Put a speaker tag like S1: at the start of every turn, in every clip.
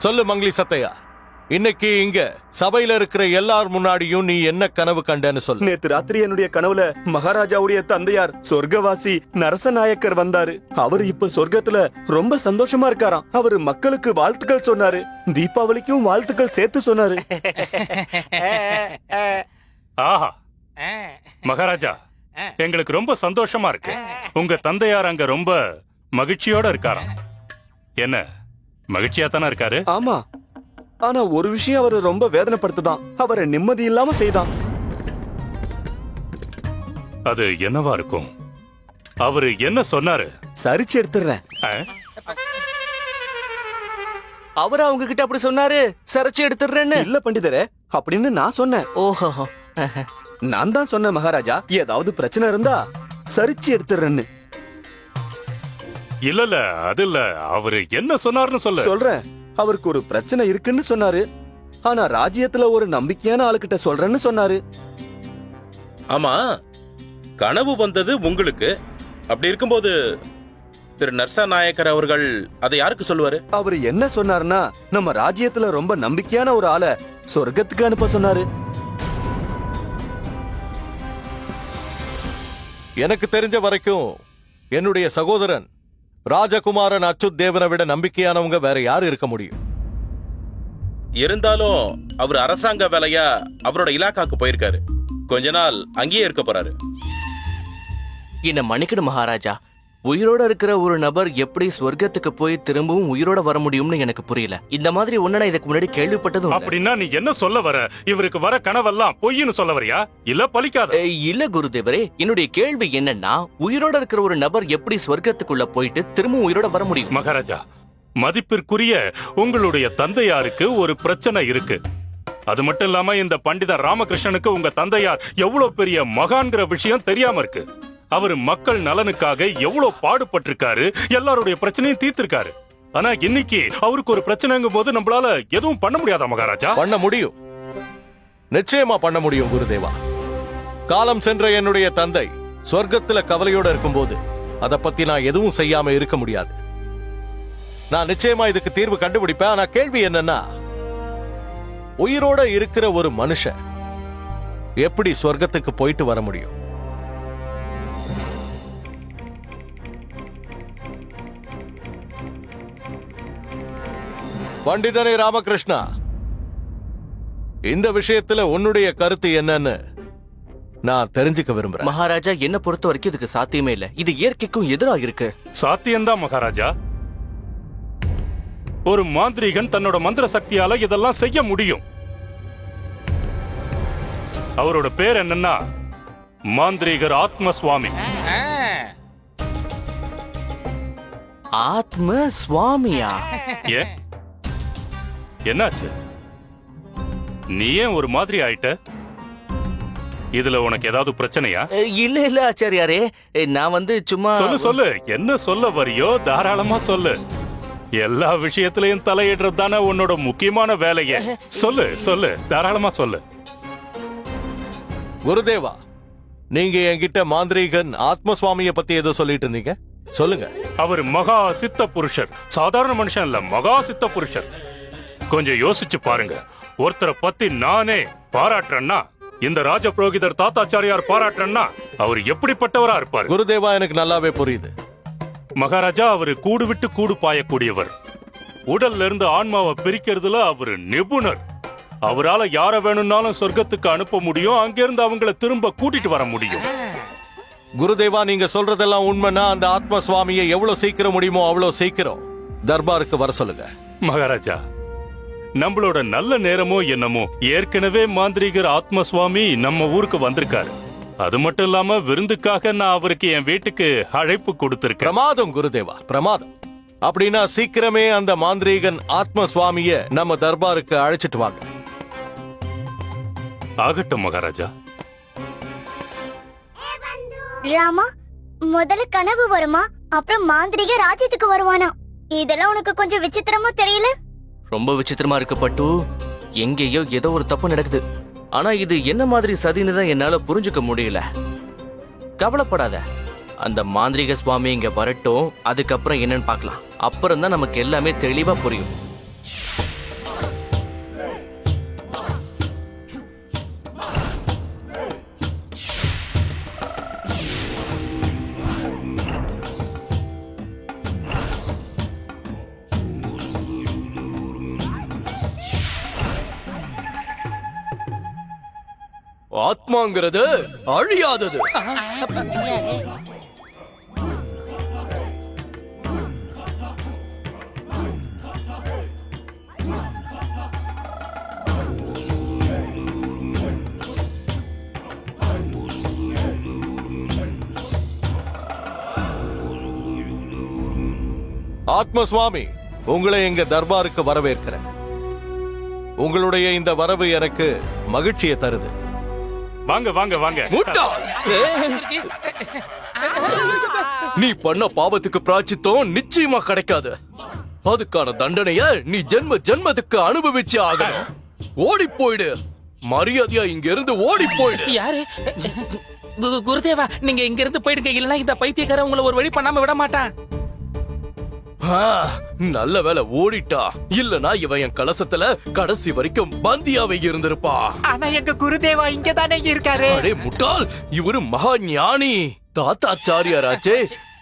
S1: சொல்லு மங்களி சத்தையா, இன்னைக்கு இங்க சபையில இருக்கிற எல்லார் முன்னாடியும் நீ என்ன கனவு கண்டன்னு சொல்லு.
S2: நேத்து ராத்திரி என்னுடைய கனவுல மகாராஜாவுடைய தந்தையார் சொர்க்கவாசி நரசநாயக்கர் வந்தாரு. அவரு இப்ப சொர்க்கத்துல ரொம்ப சந்தோஷமா இருக்காராம். அவரு மக்களுக்கு வாழ்த்துக்கள் சொன்னாரு. தீபாவளிக்கும் வாழ்த்துக்கள் சேர்த்து சொன்னாரு.
S3: ஆஹா மகாராஜா, எங்களுக்கு ரொம்ப சந்தோஷமா இருக்கு. உங்க தந்தையார் அங்க ரொம்ப மகிழ்ச்சியோட இருக்காராம். என்ன மகிழ்ச்சியா தானே இருக்காரு?
S2: ஆமா, ஆனா ஒரு விஷயம் அவரை ரொம்ப வேதனைப்படுத்துதான். அவரை நிம்மதி இல்லாம செய்தான்.
S3: அது என்னவா இருக்கும்? அவரு என்ன சொன்னாரு?
S2: சரிச்சு எடுத்துறேன்.
S4: அவரு அவங்க கிட்ட அப்படி சொன்னாரு, சரிச்சு எடுத்துறேன்னு?
S2: இல்ல பண்டிதரே, அப்படின்னு நான் சொன்னேன்.
S4: ஓஹோ,
S2: நான் தான் சொன்னேன் மகாராஜா, ஏதாவது பிரச்சனை இருந்தா சரிச்சு எடுத்துறேன்னு.
S3: இல்ல அது இல்ல, அவரு என்ன சொன்னாருன்னு
S2: சொல்றேன். அவருக்கு ஒரு பிரச்சனை இருக்குன்னு சொன்னாரு. ஆனா ராஜ்யத்துல ஒரு நம்பிக்கையான ஆளுகிட்ட சொல்றேன்னு சொன்னாரு.
S5: ஆமா, கனவு வந்தது உங்களுக்கு. அப்படி இருக்கும்போது திரு நரசநாயக்கர் அவர்கள் அதை யாருக்கு சொல்லுவாரு?
S2: அவரு என்ன சொன்னாருன்னா, நம்ம ராஜ்யத்துல ரொம்ப நம்பிக்கையான ஒரு ஆளை சொர்க்கத்துக்கு அனுப்ப சொன்னாரு.
S1: எனக்கு தெரிஞ்ச வரைக்கும் என்னுடைய சகோதரன் ராஜகுமாரன் அச்சுத் தேவனை விட நம்பிக்கையானவங்க வேற யாரு இருக்க முடியும்?
S5: இருந்தாலும் அவர் அரசாங்க வேலையா அவரோட இலாக்காக்கு போயிருக்காரு. கொஞ்ச நாள் அங்கேயே இருக்க போறாரு.
S4: என்ன மன்னிக்கணும் மகாராஜா, உயிரோட இருக்கிற ஒரு நபர் எப்படி சொர்க்கத்துக்கு போய் திரும்பவும் உயிரோட வர முடியும்னு எனக்கு புரியல. இந்த மாதிரி ஒண்ணு இதுக்கு முன்னாடி கேள்விப்பட்டதும்.
S3: அப்படின்னா நீ என்ன சொல்ல வர? இவருக்கு வர கனவெல்லாம் பொய்ன்னு சொல்ல வரியா? இல்ல பலிக்காத?
S4: இல்ல குருதேவரே, என்னுடைய கேள்வி என்னன்னா, உயிரோட இருக்கிற ஒரு நபர் எப்படி சொர்க்கத்துக்குள்ள போயிட்டு திரும்பவும் உயிரோட வர முடியும்?
S3: மகாராஜா, மதிப்பிற்குரிய உங்களுடைய தந்தையாருக்கு ஒரு பிரச்சனை இருக்கு. அது மட்டும் இல்லாம இந்த பண்டிதர் ராமகிருஷ்ணனுக்கு உங்க தந்தையார் எவ்வளவு பெரிய மகான்கிற விஷயம் தெரியாம இருக்கு. அவரு மக்கள் நலனுக்காக எவ்வளவு பாடுபட்டிருக்காரு, எல்லாருடைய பிரச்சனையும் தீர்த்திருக்காரு. ஆனா இன்னைக்கு அவருக்கு ஒரு பிரச்சனைங்கும் போது நம்மளால எதுவும் பண்ண முடியாதா மகாராஜா?
S1: பண்ண முடியும், நிச்சயமா பண்ண முடியும் குருதேவா. காலம் சென்ற என்னுடைய தந்தை சொர்க்கத்துல கவலையோட இருக்கும்போது அதை பத்தி நான் எதுவும் செய்யாம இருக்க முடியாது. நான் நிச்சயமா இதுக்கு தீர்வு கண்டுபிடிப்பேன். ஆனா கேள்வி என்னன்னா, உயிரோட இருக்கிற ஒரு மனுஷன் எப்படி சொர்க்கத்துக்கு போயிட்டு வர முடியும்? பண்டிதனே ராமகிருஷ்ணா, இந்த விஷயத்துல உன்னுடைய கருத்து என்னன்னு நான் தெரிஞ்சுக்க விரும்புறேன்.
S4: மகாராஜா, என்ன பொறுத்த வரைக்கும் இதுக்கு சாத்தியமே இல்ல. இது இயற்கைக்கும் எதிராக இருக்கு.
S3: சாத்தியம்தான் மகாராஜா. ஒரு மாந்திரீகன் தன்னோட மந்திர சக்தியால இதெல்லாம் செய்ய முடியும். அவரோட பேர் என்னன்னா மாந்திரீகர் ஆத்ம சுவாமி.
S4: ஆத்ம சுவாமியா?
S3: ஏன், என்னாச்சு? நீ ஏன் ஒரு மாதிரி ஆயிட்ட? இதுல உனக்கு ஏதாவது பிரச்சனையா?
S4: இல்ல இல்ல ஆச்சாரியாரே, நான் சும்மா
S3: சொல்லு, என்ன சொல்ல வரியோ தாராளமா சொல்லு. எல்லா விஷயத்திலையும் தலையிடுறது தானே உன்னோட முக்கியமான வேலையே. சொல்லு தாராளமா சொல்லு.
S1: குருதேவா, நீங்க என்கிட்ட மாந்திரீகன் ஆத்மசுவாமிய பத்தி ஏதோ சொல்லிட்டு இருந்தீங்க, சொல்லுங்க.
S3: அவர் மகா சித்த புருஷர், சாதாரண மனுஷன் இல்ல, மகா சித்த புருஷர். கொஞ்சம் யோசிச்சு பாருங்க. ஒருத்தரை பத்தி நானே பாராட்டுறேன்னா, இந்த ராஜ புரோகிதர் தாத்தாச்சாரியார் பாராட்டுறேன்னா அவர் எப்படிப்பட்டவரா இருப்பார்?
S1: குருதேவா, எனக்கு நல்லாவே புரியுது.
S3: மகாராஜா, அவரு கூடு விட்டு கூடு பாயக்கூடியவர். உடல்ல இருந்து ஆன்மாவை பிரிக்கிறதுல அவரு நிபுணர். அவரால யார வேணும்னாலும் சொர்க்கத்துக்கு அனுப்ப முடியும், அங்கிருந்து அவங்கள திரும்ப கூட்டிட்டு வர முடியும்.
S1: குருதேவா, நீங்க சொல்றதெல்லாம் உண்மைன்னா அந்த ஆத்ம சுவாமியை எவ்வளவு சீக்கிரம் முடியுமோ அவ்வளவு சீக்கிரம் தர்பாருக்கு வர சொல்லுங்க.
S3: மகாராஜா, நம்மளோட நல்ல நேரமோ என்னமோ, ஏற்கனவே மாந்திரிகர் ஆத்ம சுவாமி நம்ம ஊருக்கு வந்திருக்காரு. அது மட்டும் இல்லாம விருந்துக்காக நான் அவருக்கு என் வீட்டுக்கு அழைப்பு கொடுத்திருக்கேன்.
S1: பிரமாதம் குருதேவா, பிரமாதம். அப்படின்னா சீக்கிரமே அந்த மாந்திரீகன் ஆத்ம சுவாமிய நம்ம தர்பாருக்கு அழைச்சிட்டு வாங்க.
S3: ஆகட்டும் மகாராஜா.
S6: ராமா, முதல்ல கனவு வருமா, அப்புறம் மாந்திரிக ராஜ்யத்துக்கு வருவானா? இதெல்லாம் உனக்கு கொஞ்சம் விசித்திரமா தெரியல?
S4: ரொம்ப விசித்திரமா இருக்கு பட்டு. எங்கேயோ ஏதோ ஒரு தப்பு நடக்குது. ஆனா இது என்ன மாதிரி சதின்னு தான் என்னால புரிஞ்சுக்க முடியல. கவலைப்படாத, அந்த மாந்திரிக சுவாமி இங்க வரட்டும், அதுக்கப்புறம் என்னன்னு பார்க்கலாம். அப்புறம் தான் நமக்கு எல்லாமே தெளிவா புரியும்.
S7: ஆத்மாங்கிறது அழியாதது.
S1: ஆத்மசுவாமி, உங்களை எங்க தர்பாருக்கு வரவேற்கிறேன். உங்களுடைய இந்த வரவு எனக்கு மகிழ்ச்சியை தருது.
S3: வாங்க வாங்க வாங்க.
S7: முட்டாள்! நீ பண்ண பாவத்துக்கு பிராச்சித்தம் நிச்சயமா கிடைக்காது. அதுக்கான தண்டனைய நீ ஜென்ம ஜென்மத்துக்கு அனுபவிச்சு ஆகணும். ஓடி போயிடு, மரியாதையா இங்க இருந்து ஓடி போயிடு.
S8: யாரு? குருதேவா, நீங்க இங்க இருந்து போயிடுங்க, இல்லனா இந்த பைத்தியக்காரன் உங்களை ஒரு வழி பண்ணாம விட மாட்டான்.
S7: நல்ல வேலை ஓடிட்டா, இல்லனா இவன் என் கலசத்துல கடைசி வரைக்கும் பந்தியாவே இருந்திருப்பா.
S8: ஆனா எங்க குருதேவா இங்க தானே இருக்காரு.
S7: அடே முட்டாள், இவரு மகா ஞானி தாத்தாச்சாரியாராச்சே.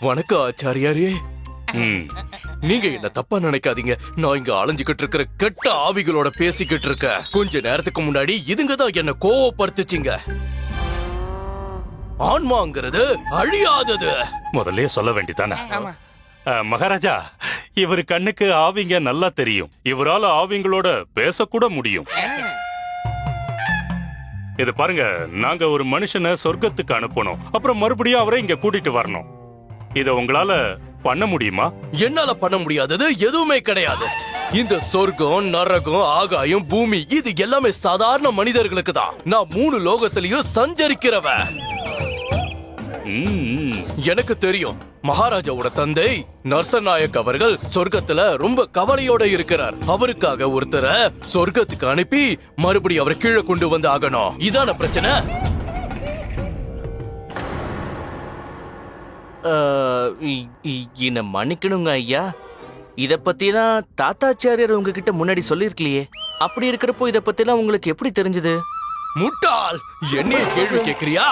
S7: வணக்கம் ஆச்சாரியாரே. நீங்க என்ன தப்பா நினைக்காதீங்க. நான் இங்க அலைஞ்சுகிட்டு இருக்கிற கெட்ட ஆவிகளோட பேசிக்கிட்டு இருக்க. கொஞ்ச நேரத்துக்கு முன்னாடி இதுங்கதான் என்ன கோவப்படுத்துச்சிங்க. ஆன்மாங்கிறது அழியாதது.
S3: முதல்ல சொல்ல வேண்டியதானே? மகாராஜா, இவர் கண்ணுக்கு ஆவிங்க நல்லா தெரியும். இவரால ஆவிங்களோட பேசக்கூட முடியும். இத பாருங்க, நாங்க ஒரு மனுஷனை சொர்க்கத்துக்கு அனுப்பணும், அப்புறம் மறுபடியும் அவரை இங்க கூட்டிட்டு வரணும். இத உங்களால பண்ண முடியுமா?
S7: என்னால பண்ண முடியாதது எதுவுமே கிடையாது. இந்த சொர்க்கம், நரகம், ஆகாயம், பூமி இது எல்லாமே சாதாரண மனிதர்களுக்கு தான். நான் 3 லோகத்திலையும் சஞ்சரிக்கிறவன். எனக்கு தெரியும், மகாராஜாவோட தந்தை நரசநாயக் அவர்கள் சொர்க்கத்துல ரொம்ப கவலையோட இருக்கிறார். அவருக்காக ஒருத்தரை சொர்க்கத்துக்கு அனுப்பி மறுபடியும் அவரை கீழே கொண்டு வந்து ஆகணும். இதான பிரச்சனை.
S4: என்ன மன்னிக்கணுங்க ஐயா, இத பத்திலாம் தாத்தாச்சாரியார் உங்ககிட்ட முன்னாடி சொல்லிருக்கலையே. அப்படி இருக்கிறப்போ இத பத்திலாம் உங்களுக்கு எப்படி தெரிஞ்சது?
S7: முட்டாள், என்னைய கேள்வி கேக்குறியா?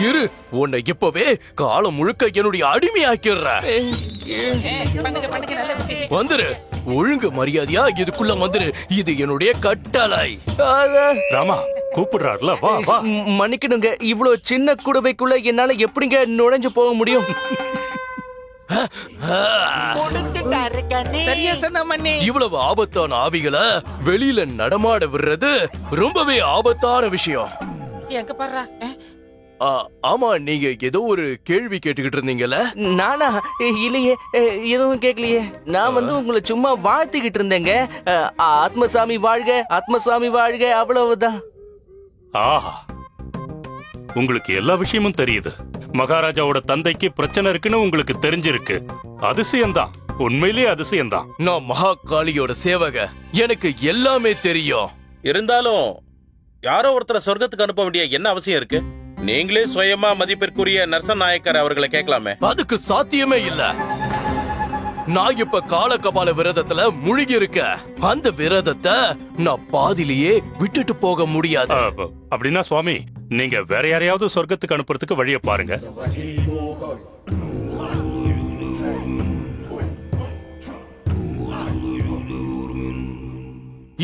S7: இரு, உன்னை இப்பவே காலம் முழுக்க என்னுடைய அடிமையாக்கிடுற. வந்துரு, ஒழுங்கு மரியாதையா இதுக்குள்ள வந்துரு. இது என்னுடைய கட்டளை.
S3: ராமா கூப்பிடுறாருல, வா வா.
S4: மன்னிக்கணுங்க, இவ்வளவு சின்ன குடுவைக்குள்ள என்னால எப்படிங்க நுழைஞ்சு போக முடியும்?
S8: சரியா சொன்ன மன்னி.
S7: இவ்வளவு ஆபத்தான ஆவிகளை வெளியில நடமாட விடுறது ரொம்பவே ஆபத்தான விஷயம்.
S8: எங்க பாரு.
S7: ஆமா, நீங்க ஏதோ ஒரு கேள்வி கேட்டுக்கிட்டு இருந்தீங்கல்ல?
S4: நானா? இல்லையே, எதுவும் கேட்கலையே. நான் உங்களை சும்மா வாழ்த்துக்கிட்டு இருந்தேங்க. ஆத்மசாமி வாழ்க, ஆத்மசாமி வாழ்க, அவ்வளவுதான்.
S3: ஆஹா, உங்களுக்கு எல்லா விஷயமும் தெரியுது. மகாராஜாவோட தந்தைக்கு பிரச்சனை இருக்குன்னு உங்களுக்கு தெரிஞ்சிருக்கு. அதிசயம்தான், உண்மையிலேயே அதிசயம்தான்.
S7: நான் மகாகாளியோட சேவக, எனக்கு எல்லாமே தெரியும்.
S5: இருந்தாலும் யாரோ ஒருத்தரை சொர்க்கத்துக்கு அனுப்ப வேண்டிய என்ன அவசியம் இருக்கு? நீங்களே சுயமா மதிப்பிற்குரிய நரசன் நாயக்கர் அவர்களை கேட்கலாமே.
S7: அதுக்கு சாத்தியமே இல்ல. நான் இப்ப கால கபால விரதத்துல முழுகி இருக்க. அந்த விரதத்தை நான் பாதிலேயே விட்டுட்டு போக முடியாது.
S3: அப்படின்னா சுவாமி, நீங்க வேற யாரையாவது சொர்க்கத்துக்கு அனுப்புறதுக்கு வழியை பாருங்க.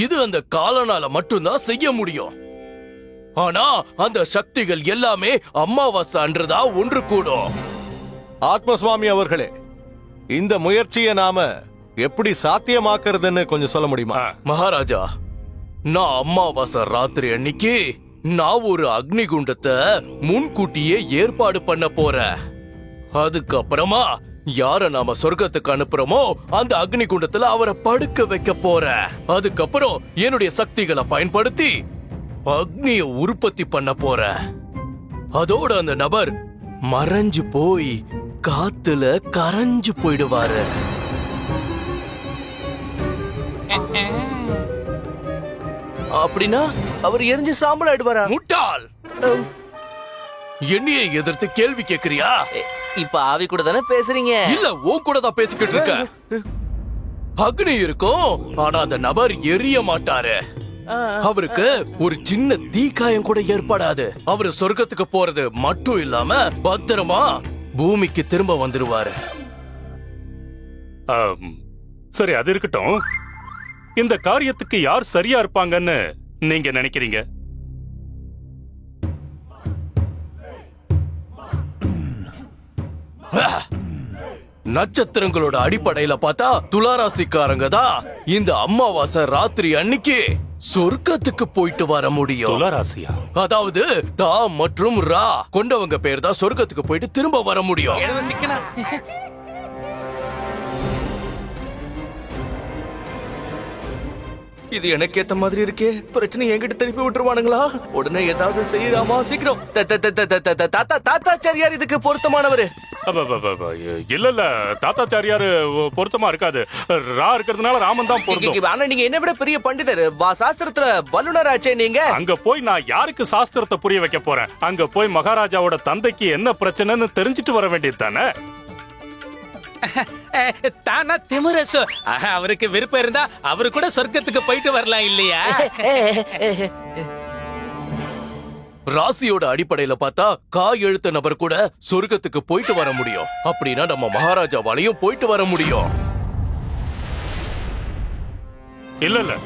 S7: இது அந்த காலனால மட்டும்தான் செய்ய முடியும். ஆனா அந்த சக்திகள் எல்லாமே அமாவாசை அன்றுதான் ஒன்று கூடும்.
S1: ஆத்மசுவாமி அவர்களே, இந்த முயற்சியை நாம எப்படி சாத்தியமாக்குறதுன்னு கொஞ்சம் சொல்ல முடியுமா?
S7: மகாராஜா, நான் அமாவாசை ராத்திரி அன்னைக்கு நான் ஒரு அக்னி குண்டத்தை முன்கூட்டியே ஏற்பாடு பண்ண போறேன். அதுக்கப்புறமா யார நாம சொர்க்கத்துக்கு அனுப்புறோமோ அந்த அக்னி குண்டத்துல அவரை படுக்க வைக்க போறேன். அதுக்கப்புறம் என்னுடைய சக்திகளை பயன்படுத்தி அக்னிய உற்பத்தி பண்ண போறேன். அதோட அந்த நபர் மறைஞ்சு போய் காத்துல கரைஞ்சு போயிடுவாரு.
S4: அப்படின்னா அவர் எரிஞ்சு சாம்பல் ஆயிடுவாரா?
S7: முட்டாள், என்னைய எதிர்த்து கேள்வி கேக்குறியா?
S4: இப்ப ஆவி கூட தானே பேசுறீங்க?
S7: இல்ல, உன் கூட தான் பேசிக்கிட்டு இருக்க. அக்னி இருக்கும், ஆனா அந்த நபர் எரிய மாட்டாரு. அவருக்கு ஒரு சின்ன தீக்காயம் கூட ஏற்படாது. அவரு சொர்க்கத்துக்கு போறது மட்டும் இல்லாம பத்திரமா பூமிக்கு திரும்ப வந்துருவாரு.
S3: சரி, அது இருக்கட்டும். இந்த காரியத்துக்கு யார் சரியா இருப்பாங்கன்னு நீங்க நினைக்கிறீங்க?
S7: நட்சத்திரங்களோட அடிப்படையில பார்த்தா துளாராசிக்காரங்க தான் இந்த அமாவாசை ராத்திரி அன்னைக்கு சொர்க்கத்துக்கு போயிட்டு வர முடியும்.
S3: துளாராசியா?
S7: அதாவது தா மற்றும் ரா கொண்டவங்க பேர் தான் சொர்க்கத்துக்கு போயிட்டு திரும்ப வர முடியும்.
S4: இது எனக்கு ஏத்த மாதிரி இருக்கே. பிரச்சனை என்கிட்ட திருப்பி விட்டுருவானுங்களா? உடனே ஏதாவது செய்யலாமா? சீக்கிரம். தாத்தாச்சாரியார் இதுக்கு பொருத்தமானவரு.
S3: இல்ல தாத்தாச்சாரியாரு பொருத்தமா இருக்காது. ரா இருக்கிறதுனால ராமன் தான் பொருத்தம்.
S4: ஆனா நீங்க என்ன விட பெரிய பண்டிதர், சாஸ்திரத்துல வல்லுநராச்சே நீங்க.
S3: அங்க போய் நான் யாருக்கு சாஸ்திரத்தை புரிய வைக்க போறேன்? அங்க போய் மகாராஜாவோட தந்தைக்கு என்ன பிரச்சனைன்னு தெரிஞ்சுட்டு வர வேண்டியது தானே.
S8: தானா திமுரசு அவருக்கு விருப்பம் இருந்தா அவரு கூட சொர்க்கத்துக்கு போயிட்டு வரலாம் இல்லையா?
S7: ராசியோட அடிப்படையில பார்த்தா கா எழுத்த நபர் கூட சொர்க்கத்துக்கு போயிட்டு வர முடியும். அப்படின்னா நம்ம மகாராஜாவாலையும் போயிட்டு வர முடியும்.
S3: இல்ல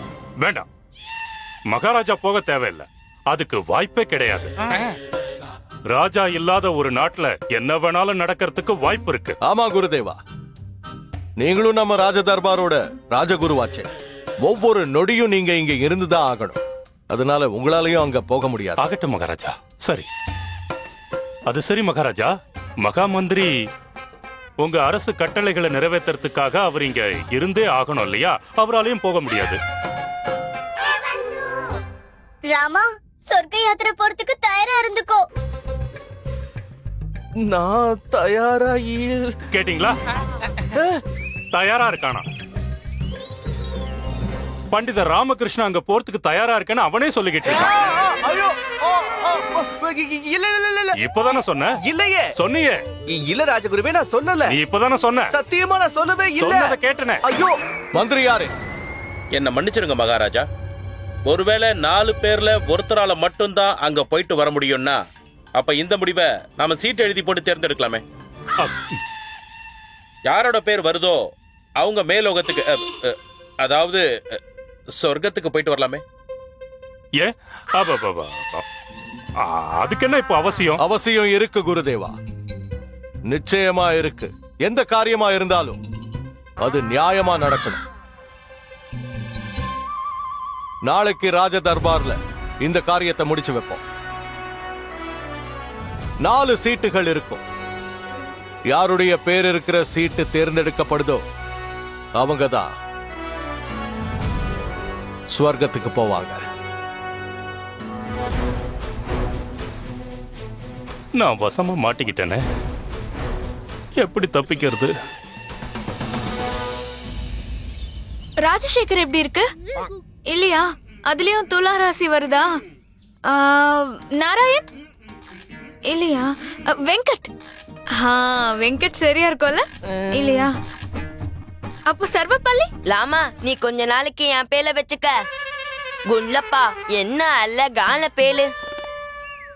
S3: வேண்டாம், மகாராஜா போக தேவையில்லை. அதுக்கு வாய்ப்பே கிடையாது. ராஜா இல்லாத ஒரு நாட்டுல என்ன வேணாலும் நடக்கிறதுக்கு வாய்ப்பு இருக்கு.
S1: ஆமா குருதேவா, நீங்களும் நம்ம ராஜ தர்பாரோட ராஜகுருவாச்சே. ஒவ்வொரு நொடியும் நீங்க இங்க இருந்துதான் ஆகணும். அதனால உங்களாலையும் அங்க போக முடியாது.
S3: ஆகட்டும் மகாராஜா. சரி, அது சரி மகாராஜா. மகா மந்திரி உங்க அரசு கட்டளைகளை நிறைவேற்றுறதுக்காக அவர் இங்க இருந்தே ஆகணும் இல்லையா? அவராலையும் போக முடியாது.
S6: ராமா, சொர்க்க யாத்திரை போறதுக்கு தயாரா இருந்துக்கோ.
S4: நான் தயாரா
S3: கேட்டீங்களா? தயாரா இருக்கானா? பண்டிதர் ராமகிருஷ்ணன் அங்க போறதுக்கு தயாரா இருக்கேன்னு அவனே சொல்லிக்கிட்டு இப்பதானே சொன்ன?
S4: இல்லையே
S3: சொன்னியே.
S4: இல்ல ராஜகுருவே, நான் சொல்லல.
S3: நீ இப்பதானே சொன்ன.
S4: சத்தியமா நான் சொல்லவே இல்ல.
S3: கேட்டனே.
S4: ஐயோ,
S1: மந்திரி யாரு?
S5: என்ன மன்னிச்சிருங்க மகாராஜா. ஒருவேளை 4 பேர்ல ஒருத்தரால மட்டும்தான் அங்க போயிட்டு வர முடியும்னா அப்ப இந்த முடிவை நாம சீட்டு எழுதி போட்டு தேர்ந்தெடுக்கலாமே. யாரோட பேர் வருதோ அவங்க மேலோகத்துக்கு, அதாவது சொர்க்கத்துக்கு போயிட்டு வரலாமே.
S3: ஏ அதுக்கு என்ன இப்ப அவசியம்?
S1: அவசியம் இருக்கு குருதேவா, நிச்சயமா இருக்கு. எந்த காரியமா இருந்தாலும் அது நியாயமா நடக்கணும். நாளைக்கு ராஜ தர்பார்ல இந்த காரியத்தை முடிச்சு வைப்போம். 4 சீட்டுகள் இருக்கும். யாருடைய பேர் இருக்கிற சீட்டு தேர்ந்தெடுக்கப்படுதோ அவங்கதான் ஸ்வர்க்கத்துக்கு போவாங்க.
S3: நான் வசமா மாட்டிக்கிட்டேனே, எப்படி தப்பிக்கிறது?
S9: ராஜசேகர் எப்படி இருக்கு? இல்லையா? அதுலயும் துலா ராசி வருதா? நாராயண் இல்லையா? வெங்கட். வெங்கட் சரியா இருக்கும்ல இல்லையா? அப்போ சர்வப்பள்ளி.
S10: லாமா, நீ கொஞ்ச நாளைக்கு என் பேல வச்சுக்க. குண்டப்பா, என்ன அழகான பேரு.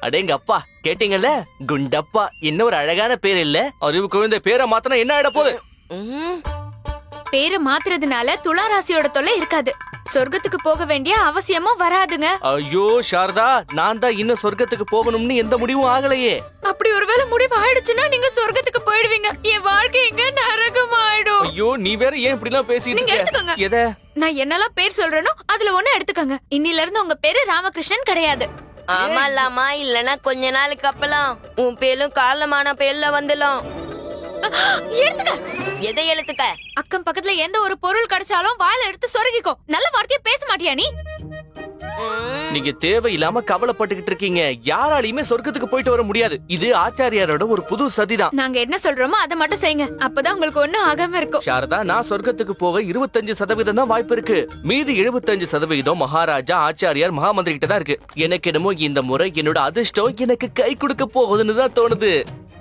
S4: அடேங்க அப்பா, கேட்டீங்கல்ல? குண்டப்பா இன்னும் ஒரு அழகான பேர் இல்ல? அறிவு குழந்தை பேரை மாத்தினா என்ன ஆயிட போகுது?
S9: பேரை மாத்துறதுனால துலா ராசியோட தொல்லை இருக்காது. சொர்க்கத்துக்கு போக வேண்டிய அவசியமும் வராதுங்க.
S4: ஐயோ சாரதா, நான் தான் இன்னும் சொர்க்கத்துக்கு போகணும்னு எந்த முடிவும் ஆகலையே.
S9: அப்படி ஒருவேளை முடிவு ஆயிடுச்சுன்னா நீங்க சொர்க்கத்துக்கு போயிடுவீங்க. என் வாழ்க்கை எங்க நரகமாயிடும்.
S4: ஐயோ, நீ வேற ஏன் இப்படி எல்லாம் பேசிட்டு
S9: நீங்க எடுத்துக்கோங்க.
S4: எத?
S9: நான் என்னெல்லாம் பேர் சொல்றேனோ அதுல ஒண்ணு எடுத்துக்கோங்க. இன்னில இருந்து உங்க பேரு ராமகிருஷ்ணன் கிடையாது.
S10: ஆமா லாமா, இல்லனா கொஞ்ச நாளைக்கு அப்பலாம் உன் பேரும் காரணமான பேர்ல வந்துடும்.
S9: எடுத்துக்க.
S10: எதை எழுத்துக்க?
S9: அக்கம் பக்கத்துல எந்த ஒரு பொருள் கிடைச்சாலும் வாயில எடுத்து சொருகிக்கோ. நல்ல வார்த்தையா பேச மாட்டியா நீ?
S4: நீங்க தேவையில்லாம கவலைப்பட்டுக்கிட்டு இருக்கீங்க. யாராலையுமே சொர்க்கத்துக்கு போயிட்டு வர முடியாது. இது ஆச்சாரியாரோட ஒரு புது சதிதான்.
S9: நாங்க என்ன சொல்றோமோ அதை மட்டும் செய்யுங்க. அப்பதான் உங்களுக்கு ஒண்ணும் ஆகாம இருக்கும்.
S4: சாரதா, நான் சொர்க்கத்துக்கு போக 25% தான் வாய்ப்பு இருக்கு. மீதி 75% மகாராஜா, ஆச்சாரியார், மகாமந்திரி கிட்ட தான் இருக்கு. எனக்கு என்னமோ இந்த முறை என்னோட அதிர்ஷ்டம் எனக்கு கை கொடுக்க போகுதுன்னு தான் தோணுது.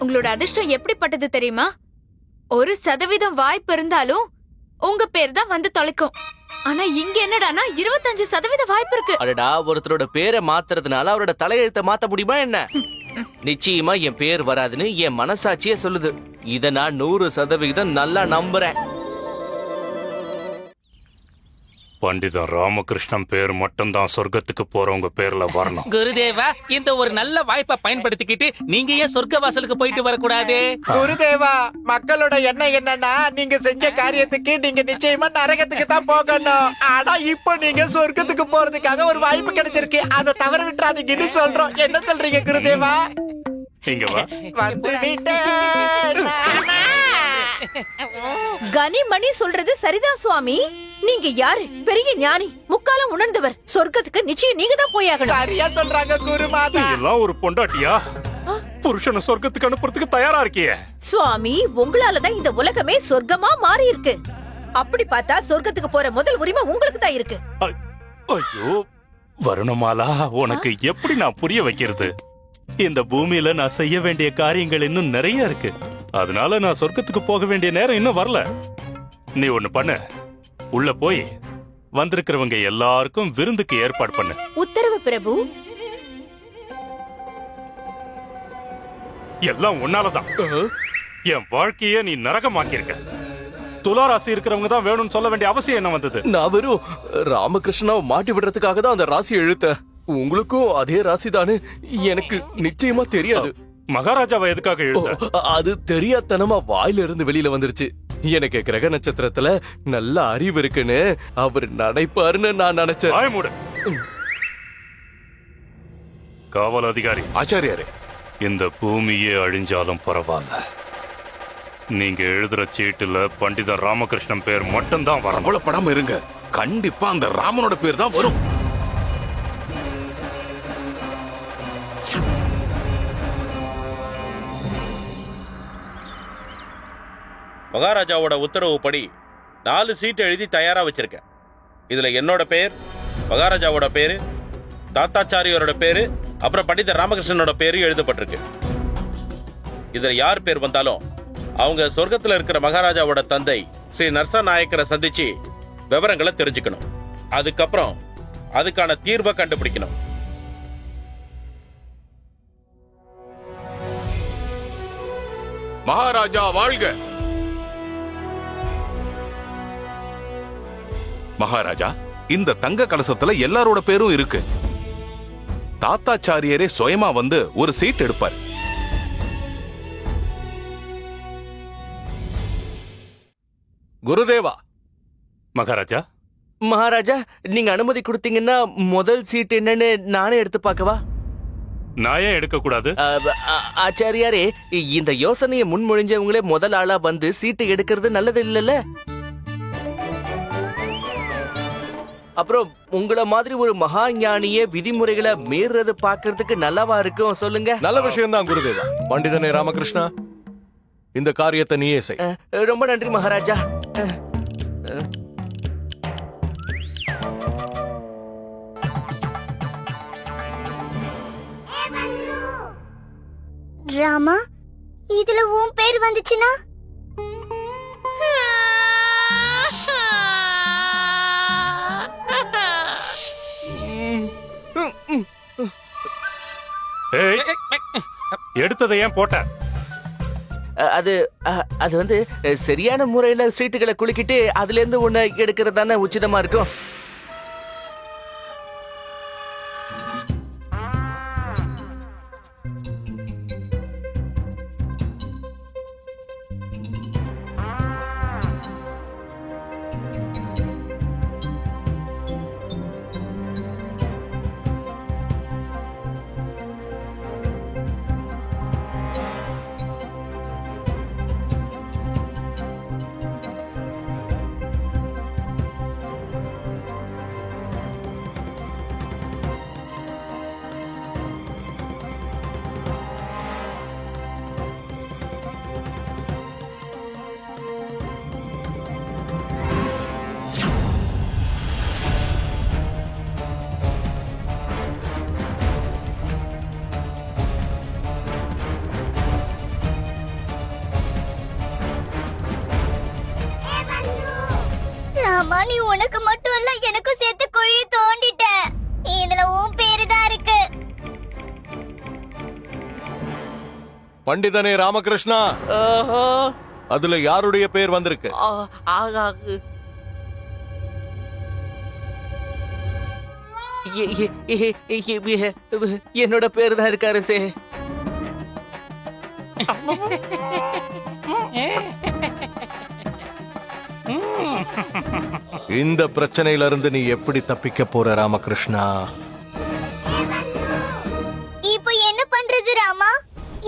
S9: உங்களோட அதிர்ஷ்டம் எப்படிப்பட்டது தெரியுமா? 1% வாய்ப்பு இருந்தாலும் உங்க பேர் தான் வந்து தொலைக்கும். ஆனா இங்க என்னடானா 25% வாய்ப்பு இருக்கு.
S4: அடடா, ஒருத்தரோட பேரை மாத்துறதுனால அவரோட தலையெழுத்தை மாத்த முடியுமா என்ன? நிச்சயமா என் பேர் வராதுன்னு என் மனசாட்சியே சொல்லுது. இத நான் 100% நல்லா நம்புறேன்.
S3: பண்டிதன் ராமகிருஷ்ணன் பேர் மட்டும்தான் சொர்க்கத்துக்கு போறவங்க பேர்ல வரணும்.
S8: குருதேவா, இந்த ஒரு நல்ல வாய்ப்பை பயன்படுத்திக்கிட்டு நீங்க ஏன் சொர்க்க வாசலுக்கு போயிட்டு வரக்கூடாது?
S11: குருதேவா, மக்களோட எண்ணம் என்னன்னா நீங்க செஞ்ச காரியத்துக்கு நீங்க நிச்சயமா நரகத்துக்கு தான் போகணும். ஆனா இப்போ நீங்க சொர்க்கத்துக்கு போறதுக்காக ஒரு வாய்ப்பு கிடைச்சிருக்கு. அதை தவற விட்டுறாதீங்கன்னு சொல்றோம். என்ன சொல்றீங்க குருதேவா?
S3: இங்க வா.
S11: வந்து விட்டேன்.
S12: கனிமணி சொல்றது சரிதான் சுவாமி. நீங்க யாரு? பெரிய ஞானி, முக்காலம் உணர்ந்தவர். சொர்க்கத்துக்கு நிச்சயம் நீங்க தான் போயாகணும்.
S11: சரியா சொல்றாங்க குருமாதா.
S3: எல்லாம் ஒரு பொண்டாட்டியா? புருஷனை சொர்க்கத்துக்கு அனுப்புறதுக்கு தயாரா இருக்கியே?
S12: சுவாமி, உங்களாலதான் இந்த உலகமே சொர்க்கமா மாறி இருக்கு. அப்படி பார்த்தா சொர்க்கத்துக்கு போற முதல் உரிமை உங்களுக்கு தான் இருக்கு.
S3: ஐயோ வருணமாலா, உனக்கு எப்படி நான் புரிய வைக்கிறது? இந்த பூமியில நான் செய்ய வேண்டிய காரியங்கள் இன்னும் நிறைய இருக்கு. அதனால நான் சொர்க்கத்துக்கு போக வேண்டிய நேரம் இன்னும் வரல. நீ ஒண்ணு பண்ணு, உள்ள போய் வந்திருக்கிறவங்க எல்லாருக்கும் விருந்துக்கு ஏற்பாடு பண்ணு.
S12: உத்தரவு பிரபு.
S3: எல்லாம் உன்னாலதான் என் வாழ்க்கைய நீ நரகமாக்கியிருக்க. துளாராசி இருக்கிறவங்க தான் வேணும்னு சொல்ல வேண்டிய அவசியம் என்ன வந்தது?
S7: நான் வெறும் ராமகிருஷ்ணாவை மாட்டி விடுறதுக்காக தான் அந்த ராசியை இழுத்தேன். உங்களுக்கும் அதே ராசி தானே? எனக்கு நிச்சயமா தெரியாது.
S3: மகாராஜாவை எதுக்காக இழுத்த?
S7: அது தெரியாதனமா வாயில இருந்து வெளியில வந்துருச்சு. எனக்கு கிரக நட்சத்திரத்துல நல்ல அறிவு இருக்குன்னு அவர் நினைப்பாருன்னு நான் நினைச்சேன்.
S3: காவல் அதிகாரி
S13: ஆச்சாரியாரே,
S3: இந்த பூமியே அழிஞ்சாலும் பரவாயில்ல, நீங்க எழுதுற சீட்டுல பண்டிதர் ராமகிருஷ்ணன் பேர் மட்டும்தான் வரும்.
S13: கவலைப்படாம இருங்க, கண்டிப்பா அந்த ராமனோட பேர் தான் வரும்.
S5: மகாராஜாவோட உத்தரவுப்படி 4 சீட் எழுதி தயாரா வச்சிருக்கேன். இதுல என்னோட பேர், மகாராஜாவோட பேரு, தாத்தாச்சாரியோட பேரு, அப்புறம் பண்டிதர் ராமகிருஷ்ணனோட பேரு எழுதப்பட்டிருக்கு. இதுல யார் பேர் வந்தாலும் அவங்க சொர்க்கத்துல இருக்கிற மகாராஜாவோட தந்தை ஸ்ரீ நரசநாயக்கரை சந்திச்சு விவரங்களை தெரிஞ்சுக்கணும். அதுக்கப்புறம் அதுக்கான தீர்வை கண்டுபிடிக்கணும்.
S13: மகாராஜா வாழ்க! மகாராஜா, இந்த தங்க கலசத்துல எல்லாரோட பேரும் இருக்கு. தாத்தாச்சாரியரே சுயமா வந்து ஒரு சீட் எடுப்பார்.
S1: குருதேவா.
S3: மகாராஜா.
S4: மகாராஜா, நீங்க அனுமதி கொடுத்தீங்கன்னா முதல் சீட் என்னன்னு நானே எடுத்து பார்க்கவா?
S3: நான் ஏன் எடுக்க கூடாது?
S4: ஆச்சாரியாரே, இந்த யோசனையை முன்மொழிஞ்சவங்களே முதல் ஆளா வந்து சீட்டு எடுக்கிறது நல்லது இல்லல்ல? அப்புறம் உங்களை மாதிரி ஒரு மகா ஞானிய விதிமுறைகளை மீறது பாக்குறதுக்கு நல்லாவா இருக்கும் சொல்லுங்க?
S1: நல்ல விஷயம் தான் குருதேவா. பண்டிதனே ராமகிருஷ்ணா, இந்த காரியத்தை நீயே செய்.
S4: ரொம்ப நன்றி மகாராஜா.
S6: ராமா, இதுல உன் பேர் வந்துச்சுன்னா?
S3: எடுத்ததை ஏன் போட்ட?
S4: அது வந்து சரியான முறையில சீட்டுகளை குலுக்கிட்டு அதுல இருந்து ஒண்ணு எடுக்கிறது தானே உச்சிதமா இருக்கும்.
S6: ராமா, நீ உனக்கு மட்டும் இல்ல எனக்கும் சேர்த்து குழியை தோண்டிட்ட. இதுல உன் பேரு தான் இருக்கு.
S1: பண்டிதனே ராமகிருஷ்ணா, அதுல யாருடைய பேர் வந்திருக்கு?
S4: என்னோட பேரு தான் இருக்காரு சே.
S1: இந்த பிரச்சனையில இருந்து நீ எப்படி தப்பிக்க போற ராமகிருஷ்ணா?
S6: இப்போ என்ன பண்றது ராமா?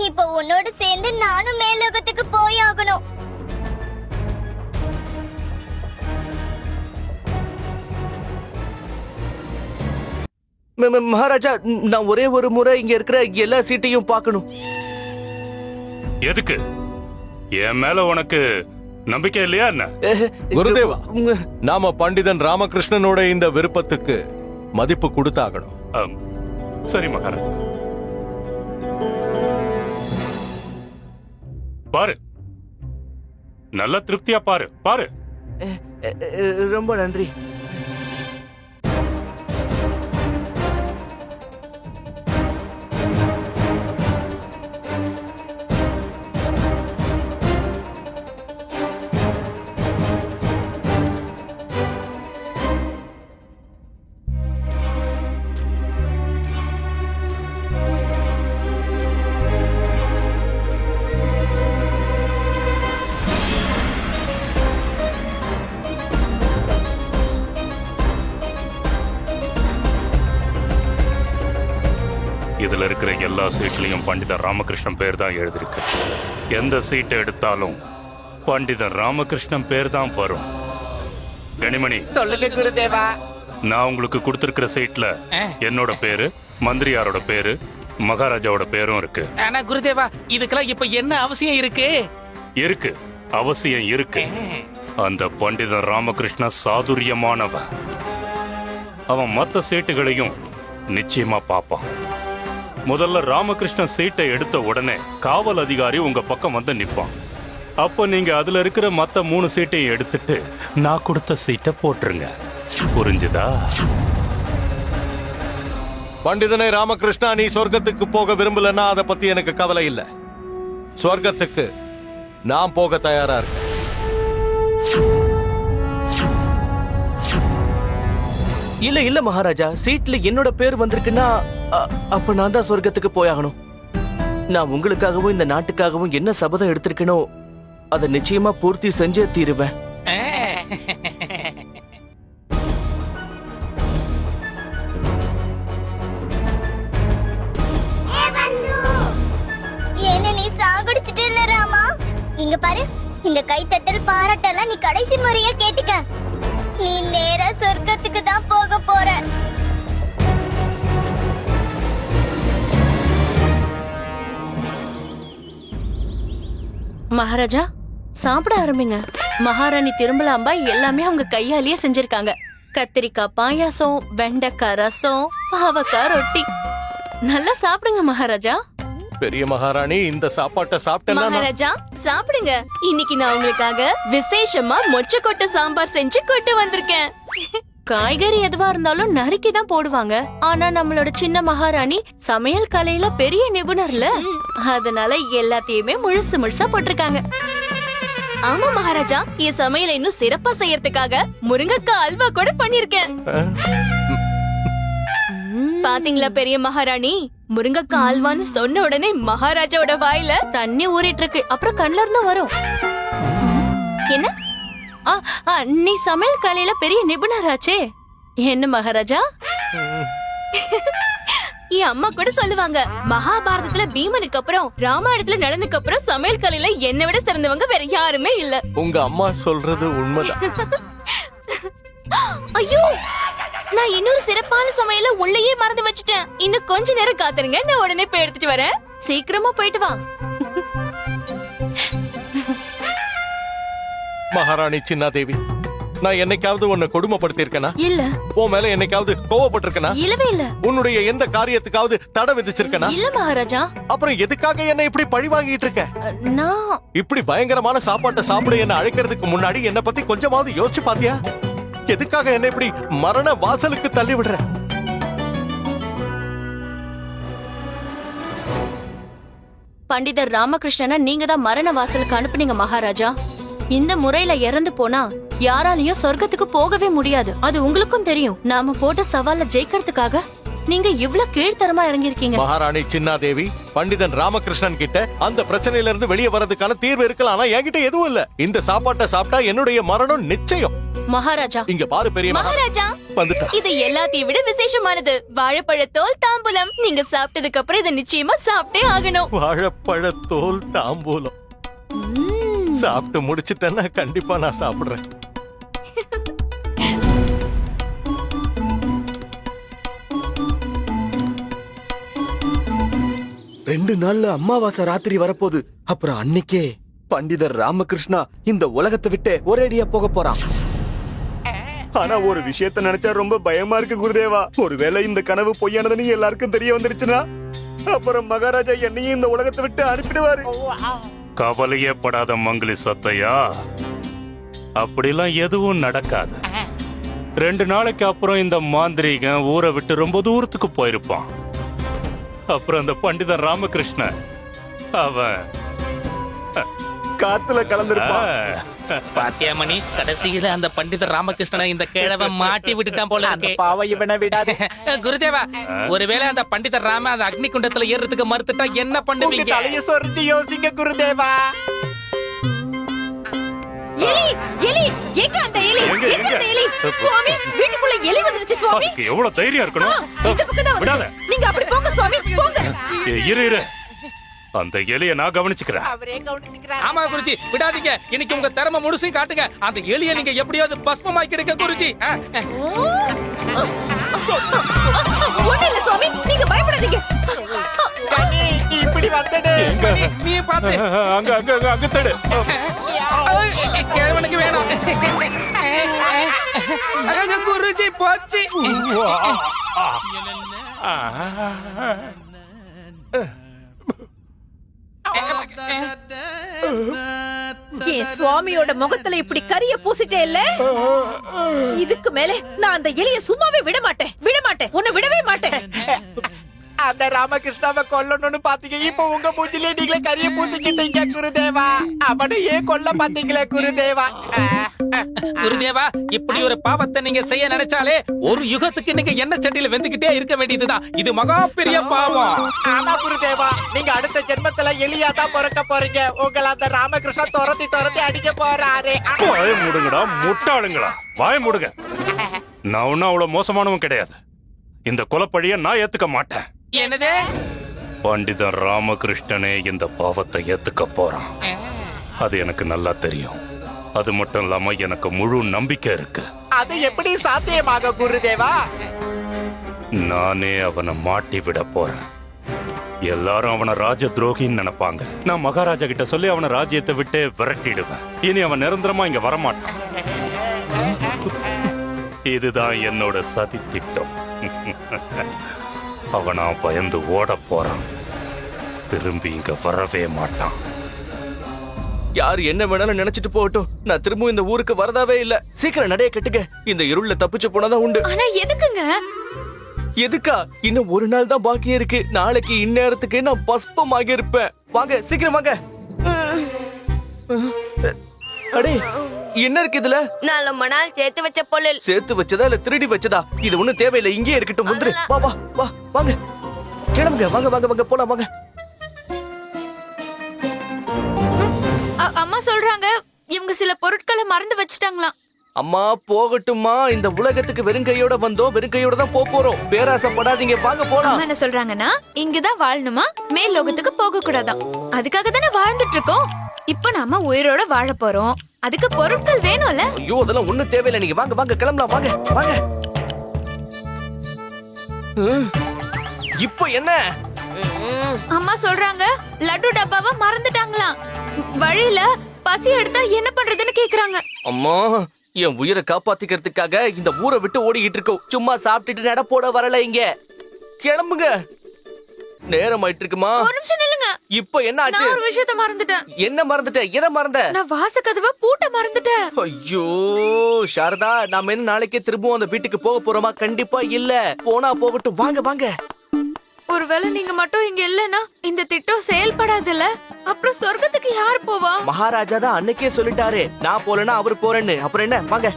S6: இப்போ உன்னோட சேர்ந்து நானும் மேலோகத்துக்கு போயாகணும்.
S4: மகாராஜா, நான் ஒரே ஒரு முறை இங்க இருக்கிற எல்லா சீட்டையும் பார்க்கணும்.
S3: எதுக்கு? என் மேல உனக்கு நம்பிக்கை இல்லையா என்ன?
S1: குருதேவா, நாம பண்டிதன் ராமகிருஷ்ணனோட இந்த விருப்பத்துக்கு மதிப்பு கொடுத்தாகணும்.
S3: சரி மகாராஜா. பாரு, நல்ல திருப்தியா பாரு பாரு.
S4: ரொம்ப நன்றி.
S3: இதுல இருக்கிற எல்லா சீட்லயும் பண்டிதர் ராமகிருஷ்ணன் பேர் தான் எழுதிருக்கு. எந்த சீட்டை எடுத்தாலும் பண்டிதர் ராமகிருஷ்ணன் பேர் தான் வரும். கனிமணி,
S11: சொல்லுங்க குருதேவா.
S3: நான் உங்களுக்கு கொடுத்திருக்கிற சீட்ல என்னோட பேரு, மந்திரியாரோட பேரு, மகாராஜாவோட பேரும் இருக்கு.
S8: ஆனா குருதேவா, இதுக்கெல்லாம் இப்ப என்ன அவசியம் இருக்கு?
S3: இருக்கு, அவசியம் இருக்கு. அந்த பண்டிதர் ராமகிருஷ்ண சாதுரியமானவன். அவன் மத்த சீட்டுகளையும் நிச்சயமா பாப்பான். முதல்ல ராமகிருஷ்ணன் சீட்டை எடுத்த உடனே காவல் அதிகாரி உங்க பக்கம் வந்து நிப்பான். அப்ப நீங்க அதுல இருக்கிற மத்த 3 சீட்டையும் எடுத்துட்டு நான் கொடுத்த சீட்டை போட்டுருங்க. புரிஞ்சுதா?
S1: பண்டிதனே ராமகிருஷ்ணா, நீ சொர்க்கத்துக்கு போக விரும்பலன்னா அதை பத்தி எனக்கு கவலை இல்ல. சொர்க்கத்துக்கு நான் போக தயாரா இருக்கேன்.
S4: இல்ல இல்ல மகாராஜா, சீட்ல என்னோட பேர் வந்திருக்குன்னா அப்ப நான் தான் சொர்க்கத்துக்கு போயாகணும். நான் உங்களுக்காகவும் இந்த நாட்டுக்காகவும் என்ன சபதம் எடுத்திருக்கனோ அதை நிச்சயமா பூர்த்தி செஞ்சே தீருவேன்.
S6: என்ன நீ சாகடிச்சிட்டு இல்ல ராமா? இங்க பாரு, இந்த கைத்தட்டல் பாராட்டெல்லாம் நீ கடைசி முறையா கேட்டுக்க. நீ நேரா சொர்க்கத்துக்கு தான் போக போற.
S14: மகாராஜா, சாப்பிட ஆரம்பிங்க. மகாராணி திரும்பலாம்பா எல்லாமே அவங்க கையாலேயே செஞ்சிருக்காங்க. கத்திரிக்காய் பாயாசம், வெண்டைக்காய் ரசம், பாவக்காய் ரொட்டி. நல்லா சாப்பிடுங்க மகாராஜா.
S1: பெரிய மகாராணி, இந்த சாப்பாட்டை சாப்பிட்டேன்னா
S14: மகாராஜா சாப்பிடுங்க. இன்னைக்கு நான் உங்களுக்காக விசேஷமா மொச்சக்கொட்டை சாம்பார் செஞ்சு கொண்டு வந்திருக்கேன். காய்கறி எதுவா இருந்தாலும் நறுக்கி தான் போடுவாங்க. ஆனா நம்மளோட சின்ன மகாராணி சமையல் கலையில பெரிய நிபுணர்ல, அதனால எல்லாத்தையுமே முழுசு முழுசா போட்டிருக்காங்க. ஆமா மகாராஜா, என் சமையலை இன்னும் சிறப்பா செய்யறதுக்காக முருங்கைக்காய் அல்வா கூட பண்ணிருக்கேன். பாத்தீங்களா பெரிய மகாராணி, முருங்கைக்காய் அல்வான்னு சொன்ன உடனே மகாராஜாவோட வாயில தண்ணி ஊறிட்டு இருக்கு. அப்புறம் கண்ணுல இருந்து வரும். என்ன? நீ சமையல் கலையில பெரிய நிபுணராச்சே. என்ன மகாராஜா? என் அம்மா கூட சொல்லுவாங்க, மகாபாரதத்துல பீமனுக்கு அப்புறம் ராமாயணத்துல நடந்துக்கு அப்புறம் சமையல் கலையில என்னை விட சிறந்தவங்க வேற யாருமே இல்ல.
S1: உங்க அம்மா சொல்றது உண்மைதான்.
S14: ஐயோ, நான் இன்னொரு சிறப்பான சமையல உள்ளேயே மறந்து வச்சுட்டேன். இன்னும் கொஞ்ச நேரம் காத்துருங்க, நான் உடனே போய் எடுத்துட்டு வரேன். சீக்கிரமா போயிட்டு வா.
S1: மகாராணி சின்னாதேவி, நான் என்னைக்காவது உன்னை கொடுமைப்படுத்திருக்கேனா?
S14: இல்ல.
S1: உன் மேல என்னைக்காவது கோவப்பட்டிருக்கேனா?
S14: இல்லவே இல்ல.
S1: உன்னுடைய எந்த காரியத்துக்காவது தடை விதிச்சிருக்கேனா?
S14: இல்ல மகாராஜா.
S1: அப்புறம் எதுக்காக என்ன இப்படி பழி வாங்கிட்டு இருக்க?
S14: நான்
S1: இப்படி பயங்கரமான சாப்பாட்டை சாப்பிட என்ன அழைக்கிறதுக்கு முன்னாடி என்ன பத்தி கொஞ்சமாவது யோசிச்சு பாத்தியா? எதுக்காக என்ன இப்படி மரண வாசலுக்கு தள்ளி விடுற?
S14: பண்டிதர் ராமகிருஷ்ணனை நீங்க தான் மரண வாசலுக்கு அனுப்புனீங்க மகாராஜா. இந்த முறையில இறந்து போனா யாராலையும் சொர்க்கத்துக்கு போகவே முடியாது. அது உங்களுக்கும் தெரியும். நாம போட்ட சவால்ல ஜெயிக்கிறதுக்காக நீங்க இவ்ளோ கீழ்த்தரமா இறங்கிருக்கீங்க.
S1: மகாராணி சின்னாதேவி, பண்டிதன் ராமகிருஷ்ணன் கிட்ட அந்த பிரச்சனையில இருந்து வெளியே வரதுக்கான தீர்வு இருக்கலாம். ஆனா என்கிட்ட எதுவும் இல்ல. இந்த சாப்பாட்டை சாப்பிட்டா என்னுடைய மரணம் நிச்சயம்.
S14: மகாராஜா,
S1: இங்க பாரு பெரிய
S9: மகாராஜா,
S1: வந்துட்டா.
S9: இது எல்லாத்தையும் விட விசேஷமானது வாழைப்பழத்தோல் தாம்பூலம். நீங்க சாப்பிட்டதுக்கு அப்புறம் இதை நிச்சயமா சாப்பிட்டே ஆகணும்.
S1: வாழைப்பழத்தோல் தாம்பூலம் சாப்பிட்டு முடிச்சிட்டேன்னா கண்டிப்பா நான் சாப்பிடுறேன்.
S2: ரெண்டு நாள்ல அமாவாசை ராத்திரி வரப்போகுது. அப்புறம் அன்னைக்கே பண்டிதர் ராமகிருஷ்ணா இந்த உலகத்தை விட்டு ஒரேடியா போக போறான். ஆனா ஒரு விஷயத்த நினைச்சா ரொம்ப பயமா இருக்கு குருதேவா. ஒருவேளை இந்த கனவு பொய்யானதுன்னு எல்லாருக்கும் தெரிய வந்துருச்சுன்னா அப்புறம் மகாராஜா என்னையும் இந்த உலகத்தை விட்டு அனுப்பிடுவாரு.
S3: கவலையே படாத மங்களி சத்தையா, அப்படிலாம் எதுவும் நடக்காது. 2 நாளைக்கு அப்புறம் இந்த மாந்திரீகன் ஊரை விட்டு ரொம்ப தூரத்துக்கு போயிருப்பான். அப்புறம் அந்த பண்டிதன் ராமகிருஷ்ணன் அவன்
S2: காத்துல கலந்திருப்பான்.
S8: பாத்தியாமணி, கடைசியில அந்த பண்டிதர் ராமகிருஷ்ணனை இந்த கிழவன் மாட்டி விட்டுட்டான் போல இருக்கு.
S11: பாவ இவனை விடாது.
S8: குருதேவா, ஒருவேளை அந்த பண்டிதர் ராம அந்த அக்னி குண்டத்துல ஏறதுக்கு மறுத்துட்டா என்ன பண்ணுவீங்க?
S11: தலைய சொரிஞ்சு யோசிங்க குருதேவா.
S12: எலி எலி எங்க அந்த எலி? எங்க அந்த எலி? சுவாமி, வீட்டுக்குள்ள எலி வந்துருச்சு சுவாமி.
S3: அதுக்கு எவ்வளவு தைரியம் இருக்கணும்?
S12: இந்த பக்கம் தான்
S3: விடாத.
S12: வந்து. நீங்க அப்படி போங்க சுவாமி, போங்க.
S3: இரு அந்த எலிய நான் கவனிச்சுக்கிறேன்.
S8: ஆமா குருஜி, விடாதீங்க. இன்னைக்கு உங்க திறமை முழுசையும் காட்டுங்க. அந்த எலிய நீங்க எப்படியாவது பஸ்மமாக்கிடுங்க குருஜி.
S12: ஒண்ணு இல்ல சுவாமி, நீங்க பயப்படாதீங்க.
S11: இப்படி வந்துடு.
S8: நீ பாத்து
S3: அங்க தடு.
S8: கிழவனுக்கு வேணும். குருஜி போச்சு.
S12: என் சுவாமியோட முகத்துல இப்படி கரிய பூசிட்டே இல்ல. இதுக்கு மேல நான் அந்த எலிய சும்மாவே விட மாட்டேன். உன்னை விடவே மாட்டேன்.
S11: அந்த ராமகிருஷ்ணாவை கொல்லணும்னு பாத்தீங்க. இப்ப உங்க மூஞ்சிலே நீங்களே கரிய பூசிக்கிட்டீங்க குருதேவா. அவனை ஏன் கொல்ல பாத்தீங்களே குருதேவா.
S8: குருதேவா, இப்படி ஒரு பாவத்தை நீங்க செய்ய நினைச்சாலே ஒரு யுகத்துக்கு நீங்க என்ன சட்டியில வெந்துகிட்டே இருக்க வேண்டியதுதான். இது மகா பெரிய பாவம்.
S11: ஆமா குருதேவா, நீங்க அடுத்த ஜென்மத்துல எலியா தான் பிறக்க போறீங்க. உங்களை அந்த ராமகிருஷ்ணா துரத்தி அடிக்க போறாரு.
S3: வாய மூடுங்கடா முட்டாளுங்களா, வாய மூடுங்க. நான் ஒன்னும் அவ்வளவு மோசமானவன் கிடையாது. இந்த கொலைப்பழிய நான் ஏத்துக்க மாட்டேன்.
S8: என்னது?
S3: பண்டிதன் ராமகிருஷ்ணனே இந்த பாவத்தை ஏத்துக்க போறான். அது எனக்கு நல்லா தெரியும். அது மட்டும் இல்லாம எனக்கு முழு நம்பிக்கை இருக்கு.
S11: அது எப்படி சாத்தியமாக குருதேவா?
S3: நானே அவனை மாட்டி விட போறேன். எல்லாரும் அவனை ராஜ துரோகின்னு நினைப்பாங்க. நான் மகாராஜா கிட்ட சொல்லி அவனை ராஜ்யத்தை விட்டு விரட்டிடுவேன். இனி அவன் நிரந்தரமா இங்க வரமாட்டான். இதுதான் என்னோட சதி திட்டம். அவனா பயந்து ஓட போறான். திரும்பி இங்க வரவே மாட்டான்.
S4: யார் என்ன வேணாலும் நினைச்சிட்டு போகட்டும். நான் திரும்ப இந்த ஊருக்கு வரதாவே இல்ல. சீக்கிரம் நடைய கட்டுங்க. இந்த இருள்ல தப்பிச்சு போனதா உண்டு.
S9: ஆனா எதுக்குங்க?
S4: எதுக்கா? இன்னும் ஒரு நாள் தான் பாக்கி இருக்கு. நாளைக்கு இந்நேரத்துக்கு நான் பஸ்பமாகி இருப்பேன். வாங்க, சீக்கிரம் வாங்க. அடே, என்ன இருக்கு இதுல?
S10: நான் ரொம்ப நாள் சேர்த்து வச்ச பொருள்.
S4: சேர்த்து வச்சதா இல்ல திருடி வச்சதா? இது ஒண்ணும் தேவையில்லை, இங்கே இருக்கட்டும். முந்திரு. வா வா வா, வாங்க கிளம்புங்க. வாங்க வாங்க வாங்க, போலாம் வாங்க.
S9: அம்மா சொல்றாங்க இவங்க சில பொருட்களை மறந்து வச்சுட்டாங்களாம்.
S4: அம்மா போகட்டுமா? இந்த உலகத்துக்கு வெறுங்கையோட வந்தோம், வெறுங்கையோட தான் போறோம். பேராசப்படாதீங்க, வாங்க போலாம்.
S9: என்ன சொல்றாங்கன்னா இங்கதான் வாழணுமா, மேல் லோகத்துக்கு போக கூடாதான். அதுக்காக தானே வாழ்ந்துட்டு இருக்கோம். இப்ப நாம உயிரோட வாழ போறோம். அதுக்கு பொருட்கள் வேணும்ல.
S4: ஐயோ, அதெல்லாம் ஒண்ணும் தேவையில்லை. நீங்க வாங்க வாங்க, கிளம்பலாம். வாங்க வாங்க. இப்போ என்ன?
S9: அம்மா சொல்றாங்க லட்டு டப்பாவை மறந்துட்டாங்களாம். வழியில பசி எடுத்தா என்ன பண்றதுன்னு கேக்குறாங்க.
S4: அம்மா, என் உயிரை காப்பாத்திக்கிறதுக்காக இந்த ஊரை விட்டு ஓடிக்கிட்டு இருக்கோம். சும்மா சாப்பிட்டுட்டு நட போட வரல. இங்க கிளம்புங்க, நேரம் ஆயிட்டு இருக்குமா?
S9: ஒரு நிமிஷம் நில்லுங்க.
S4: இப்போ என்ன ஆச்சு?
S9: நான் ஒரு விஷயத்த மறந்துட்டேன்.
S4: என்ன மறந்துட்ட? எதை மறந்த?
S9: நான் வாசக்கதவை பூட்ட மறந்துட்டேன்.
S4: ஐயோ சாரதா, நாம என்ன நாளைக்கே திரும்பவும் அந்த வீட்டுக்கு போக போறோமா? கண்டிப்பா இல்ல. போனா போகட்டும். வாங்க வாங்க.
S9: ஒருவேளை நீங்க மட்டும் இங்க இல்லனா இந்த திட்டம் செயல்படாதுல்ல. அப்புறம் சொர்க்கத்துக்கு யார் போவா?
S4: மகாராஜா தான் அன்னைக்கே சொல்லிட்டாரு, நான் போலனா அவர் போறேன்னு. அப்புறம் என்ன, வாங்க.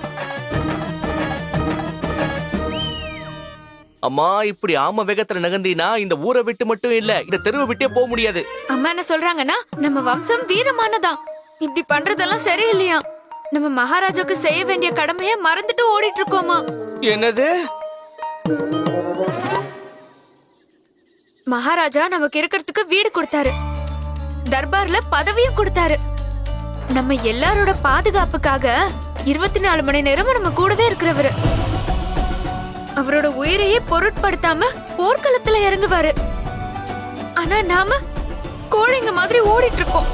S4: அம்மா, இப்படி ஆம வேகத்துல நகர்ந்தீனா இந்த ஊரை விட்டு மட்டும் இல்ல, இந்த தெருவை விட்டே போக முடியாது.
S9: அம்மா என்ன சொல்றாங்கன்னா, நம்ம வம்சம் வீரமானதான். இப்படி பண்றதெல்லாம் சரியில்லையா? நம்ம மகாராஜாக்கு செய்ய வேண்டிய கடமையை மறந்துட்டு ஓடிட்டு இருக்கோமா?
S4: என்னது?
S9: மகாராஜா நமக்கு இருக்கிறதுக்கு வீடு கொடுத்தாரு, தர்பார்ல பதவியும் கொடுத்தாரு. நம்ம எல்லாரோட பாதுகாப்புக்காக 24 மணி நேரமும் நம்ம கூடவே இருக்கிறவரு. அவரோட உயிரையே பொருட்படுத்தாம போர்க்களத்துல இறங்குவாரு. ஆனா நாம கோழைங்க மாதிரி ஓடிட்டு இருக்கோம்.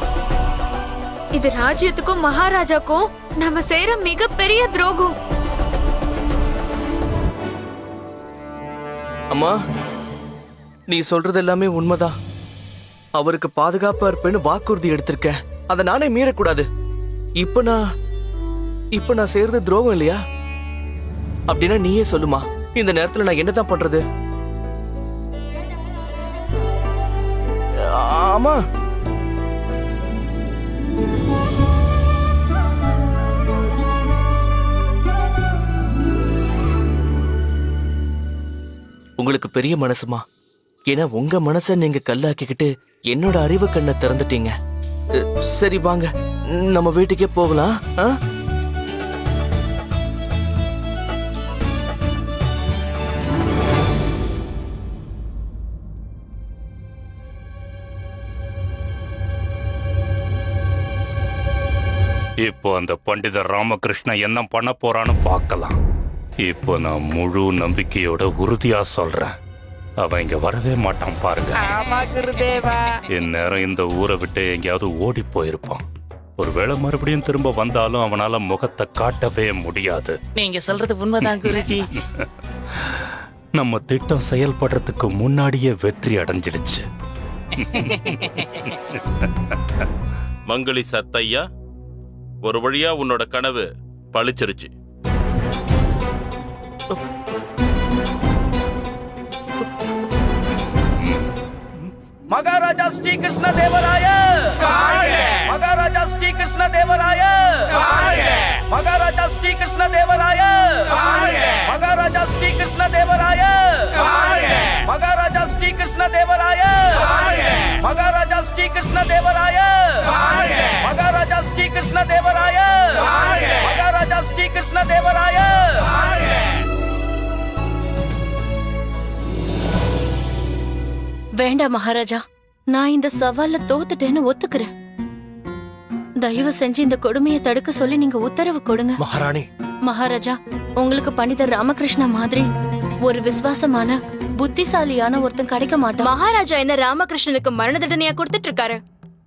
S9: இது ராஜ்யத்துக்கும் மகாராஜாக்கும் நாம செய்யற மிகப்பெரிய துரோகம்.
S4: அம்மா, நீ சொல்றது எல்லாமே உண்மைதான். அவருக்கு பாதுகாப்பா இருப்பேன்னு வாக்குறுதி எடுத்திருக்கேன். அதை நானே மீறக்கூடாது. இப்ப நான் செய்யறது துரோகம் இல்லையா? அப்படின்னா நீயே சொல்லுமா, இந்த நேரத்துல நான் என்னதான் பண்றது? ஆமா, உங்களுக்கு பெரிய மனசுமா. ஏன்னா உங்க மனச நீங்க கல்லாக்கிக்கிட்டு என்னோட அறிவு கண்ணை திறந்துட்டீங்க. சரி வாங்க, நம்ம வீட்டுக்கே போகலாம்.
S3: இப்போ அந்த பண்டிதர் ராமகிருஷ்ணன் என்ன பண்ண போறான்னு பார்க்கலாம். இப்போ நான் முழு நம்பிக்கையோட உறுதியா சொல்றேன், அவன் இங்க வரவே மாட்டான் பாருங்க. இந்நேரம் இந்த ஊரை விட்டு எங்கேயாவது ஓடி போயிருப்பான். ஒருவேளை மறுபடியும் திரும்ப வந்தாலும் அவனால முகத்தை காட்டவே முடியாது.
S8: நீங்க சொல்றது உண்மைதான் குருஜி.
S3: நம்ம திட்டம் செயல்படுறதுக்கு முன்னாடியே வெற்றி அடைஞ்சிடுச்சு.
S5: மங்களி சத்தையா, ஒரு வழியா உன்னோட கனவு பழிச்சிருச்சு.
S4: மகாராஜா ஸ்ரீ கிருஷ்ண தேவராய, மகாராஜா ஸ்ரீ கிருஷ்ண தேவராய, மகாராஜா ஸ்ரீ கிருஷ்ண தேவராய, மகாராஜா ஸ்ரீ கிருஷ்ண தேவராய, மகாராஜா ஸ்ரீ கிருஷ்ண தேவராய, மகாராஜா ஸ்ரீ கிருஷ்ண தேவராய, மகாராஜா ஸ்ரீ கிருஷ்ண தேவராய, மகாராஜா ஸ்ரீ கிருஷ்ண தேவராய.
S14: வேண்டாம் மகாராஜா, நான் இந்த சவால்ல தோத்துட்டேன்னு ஒத்துக்கிறேன். தயவு செஞ்சு இந்த கொடுமையை தடுக்க சொல்லி நீங்க உத்தரவு கொடுங்க.
S1: மகாராணி.
S14: மகாராஜா, உங்களுக்கு பண்டிதர் ராமகிருஷ்ணா மாதிரி ஒரு விசுவாசமான புத்திசாலியான ஒருத்தன் கிடைக்க மாட்டான்.
S15: மகாராஜா என்ன ராமகிருஷ்ணனுக்கு மரண தண்டனையா கொடுத்துட்டு இருக்காரு?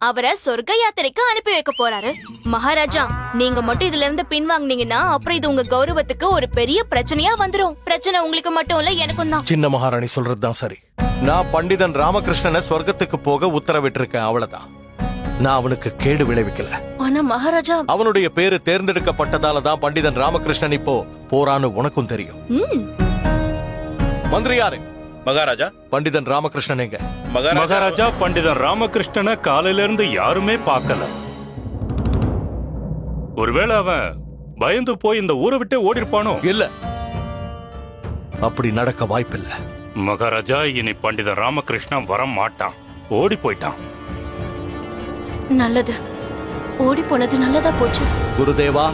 S15: அவரை சொர்க்க யாத்திரைக்கு அனுப்பி வைக்க போறாரு. மகாராஜா, நீங்க மட்டும் இதுல இருந்து பின்வாங்கினீங்கன்னா அப்புறம் இது உங்க கௌரவத்துக்கு ஒரு பெரிய பிரச்சனையா வந்துரும். பிரச்சனை உங்களுக்கு மட்டும் இல்ல, எனக்கும் தான்.
S1: சின்ன மகாராணி சொல்றதுதான் சரி. நான் பண்டிதன் ராமகிருஷ்ணனை சொர்க்கத்துக்கு போக உத்தரவிட்டிருக்கேன், அவ்வளவுதான். நான் அவனுக்கு கேடு விளைவிக்கல.
S14: ஆனா மகாராஜா,
S1: அவனுடைய பேரு தேர்ந்தெடுக்கப்பட்டதால தான் பண்டிதன் ராமகிருஷ்ணன் இப்போ போறான்னு உனக்கும் தெரியும். மந்திரியாரே.
S5: மகாராஜா,
S1: பண்டிதன் ராமகிருஷ்ணன் எங்க?
S3: மகாராஜா, பண்டிதன் ராமகிருஷ்ணனை காலையில இருந்து யாருமே பார்க்கல. ஒருவேளை அவன் பயந்து போய் இந்த ஊரை விட்டு ஓடி இருப்பானோ?
S1: இல்ல, அப்படி நடக்க வாய்ப்பில்லை.
S3: மகாராஜா, இனி பண்டிதன் ராமகிருஷ்ணன் வர மாட்டான், ஓடி போயிட்டான்.
S14: நல்லது, ஓடி போனது நல்லதா போச்சு.
S1: குருதேவா,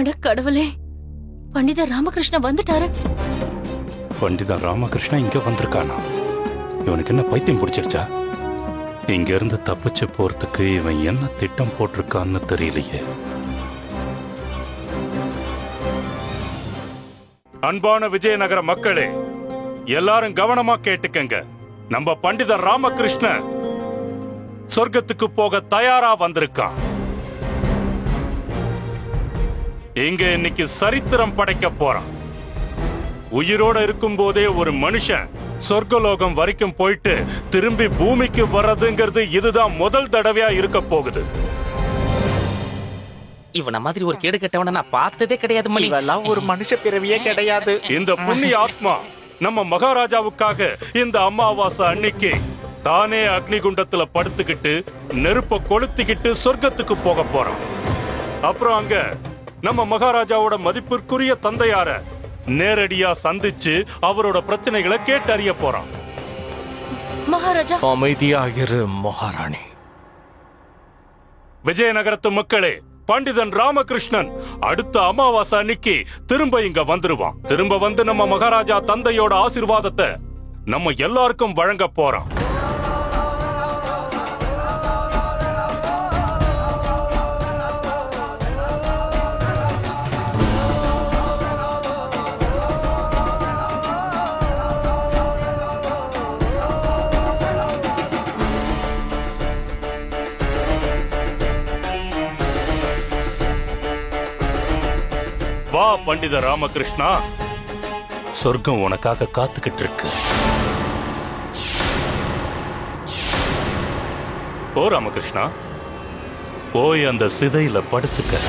S14: அட கடவுளே, பண்டிதர் ராமகிருஷ்ணன் வந்துட்டாரு.
S3: பண்டிதர் ராமகிருஷ்ணன் இங்க வந்திருக்கானா? இவனுக்கு என்ன பைத்தியம் பிடிச்சிருச்சா? இங்க இருந்து தப்பிச்சு போறதுக்கு இவன் என்ன திட்டம் போட்டிருக்கான்னு தெரியலையே. அன்பான விஜயநகர மக்களே, எல்லாரும் கவனமா கேட்டுக்கங்க. நம்ம பண்டிதர் ராமகிருஷ்ணன் சொர்க்கத்துக்கு போக தயாரா வந்திருக்கான். இங்க இன்னைக்கு சரித்திரம் படைக்க போறான். உயிரோட இருக்கும் போதே ஒரு மனுஷன் சொர்க்கலோகம் வரைக்கும் போயிட்டு திரும்பி பூமிக்கு வர்றதுங்கிறது இதுதான் முதல் தடவையா இருக்க போகுது.
S8: இவன மாதிரி ஒரு கேடு கெட்டவன நான் பார்த்ததே கிடையாது.
S11: இவெல்லாம் ஒரு மனுஷ பிறவியே கிடையாது.
S3: இந்த புண்ணிய ஆத்மா நம்ம மகாராஜாவுக்காக இந்த அமாவாசை அன்னைக்கு தானே அக்னிகுண்டத்துல படுத்துக்கிட்டு நெருப்ப கொளுத்திக்கிட்டு சொர்க்கத்துக்கு போக போறான். அப்புறம் அங்க நம்ம மகாராஜாவோட மதிப்பிற்குரிய தந்தையார நேரடியா சந்திச்சு அவரோட பிரச்சனைகளை கேட்டறிய போறான்.
S14: மகாராஜா,
S1: அமைதியாகிரு மகாராணி.
S3: விஜயநகரத்து மக்களே, பண்டிதன் ராமகிருஷ்ணன் அடுத்த அமாவாசை அன்னைக்கு திரும்ப இங்க வந்துருவான். திரும்ப வந்து நம்ம மகாராஜா தந்தையோட ஆசீர்வாதத்தை நம்ம எல்லாருக்கும் வழங்க போறான். வா பண்டித ராமகிருஷ்ணா, சொர்க்கம் உனக்காக காத்துக்கிட்டு இருக்கு. ஓ ராமகிருஷ்ணா, போய் அந்த சிதையில படுத்துக்க.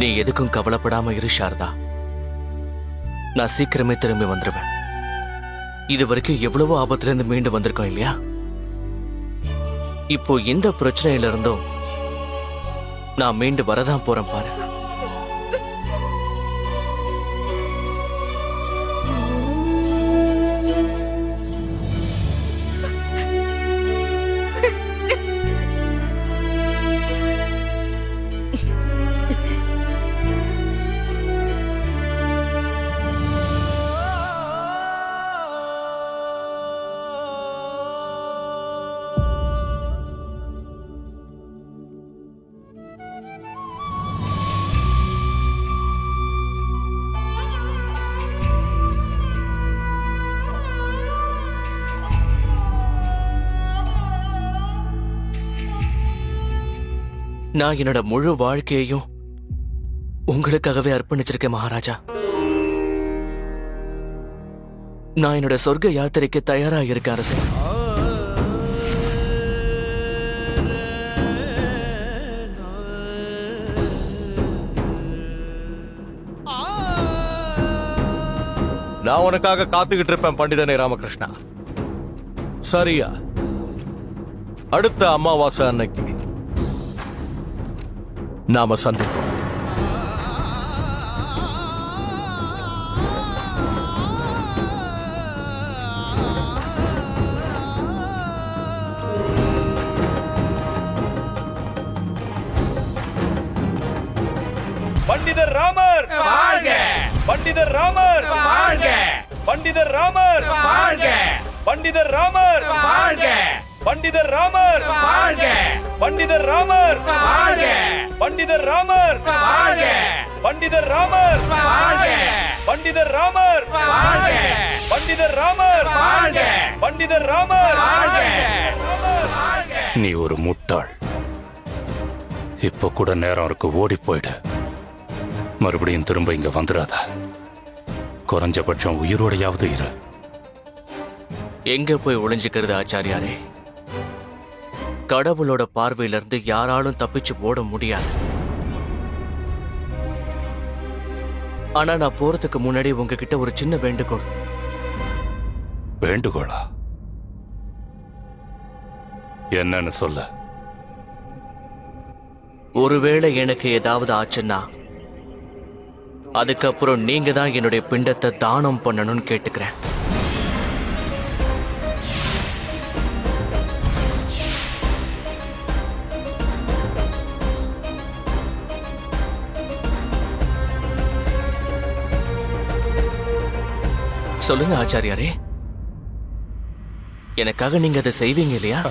S4: நீ எதுக்கும் கவலைப்படாம இரு சாரதா. நான் சீக்கிரமே திரும்பி வந்துருவேன். இது வரைக்கும் எவ்வளவோ ஆபத்துல இருந்து மீண்டு வந்திருக்கோம் இல்லையா? இப்போ எந்த பிரச்சனையில இருந்தும் நான் மீண்டு வரதான் போறேன் பாரு. நான் என்னோட முழு வாழ்க்கையையும் உங்களுக்காகவே அர்ப்பணிச்சிருக்கேன் மகாராஜா. நான் என்னோட சொர்க்க யாத்திரைக்கு தயாரா இருக்கேன் அரசே.
S1: நான் உனக்காக காத்துக்கிட்டு இருப்பேன் பண்டிதனே ராமகிருஷ்ணா. சரியா அடுத்த அமாவாசை அன்னைக்கு நாம சந்திப்போம்.
S5: பண்டிதர் ராமர் வாழ்க! பண்டிதர் ராமர் வாழ்க! பண்டிதர் ராமர் வாழ்க! பண்டிதர் ராமர் வாழ்க! பண்டிதர் ராமர் வாழ்க! பண்டிதர் ராமர் வாழ்க!
S2: பண்டிதர் ராமர்
S8: வாழ்க!
S2: பண்டிதர் ராமர்
S8: வாழ்க!
S2: பண்டிதர் ராமர்
S8: வாழ்க!
S2: பண்டிதர் ராமர்
S8: வாழ்க!
S2: பண்டிதர் ராமர்
S3: நீ ஒரு முட்டாள். இப்ப கூட நேரம் இருக்கு, ஓடி போயிடு. மறுபடியும் திரும்ப இங்க வந்துடாத. குறைஞ்சபட்சம் உயிரோடையாவது இரு.
S4: எங்க போய் ஒளிஞ்சுக்கிறது ஆச்சாரியாரே? கடவுளோட பார்வையில இருந்து யாராலும் தப்பிச்சு போட முடியாது. ஆனா நான் போறதுக்கு முன்னாடி உங்ககிட்ட ஒரு சின்ன வேண்டுகோள்.
S3: வேண்டுகோளா? என்னன்னு சொல்ல.
S4: ஒருவேளை எனக்கு ஏதாவது ஆச்சுன்னா அதுக்கப்புறம் நீங்க தான் என்னுடைய பிண்டத்தை தானம் பண்ணணும்னு கேட்டுக்கிறேன். சொல்லுங்க ஆச்சாரியாரே, எனக்காக நீங்க அதை செய்வீங்க இல்லையா?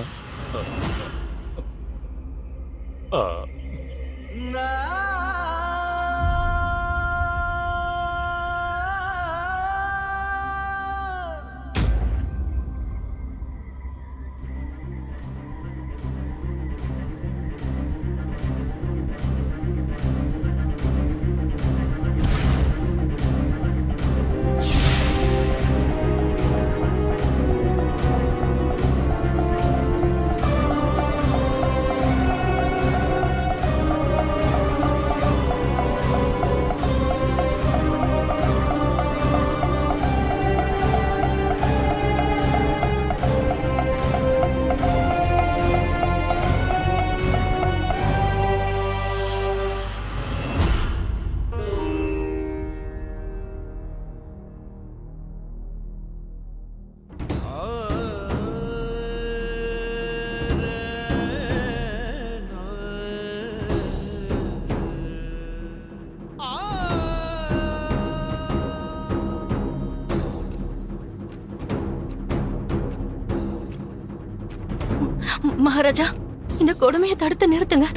S14: மகாராஜா, இந்த கொடுமையை தடுத்து நிறுத்துங்க.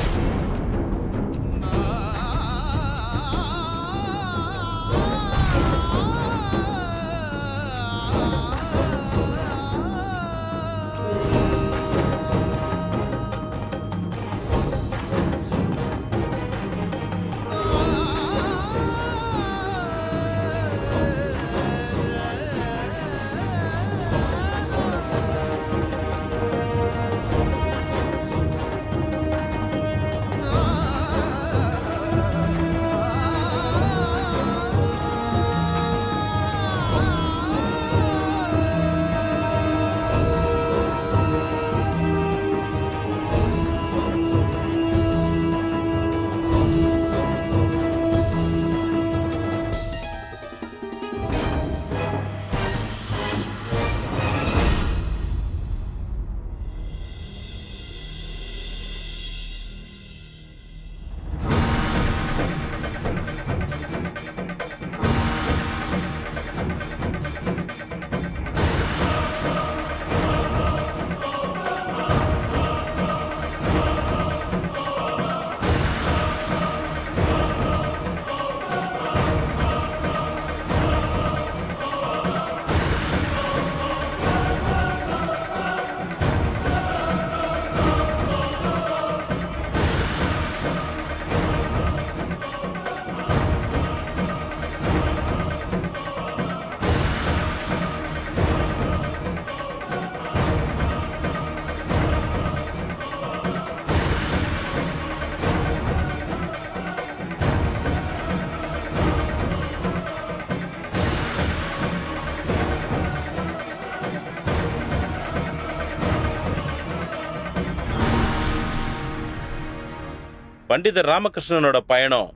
S5: பண்டிதர் ராமகிருஷ்ணனோட பயணம்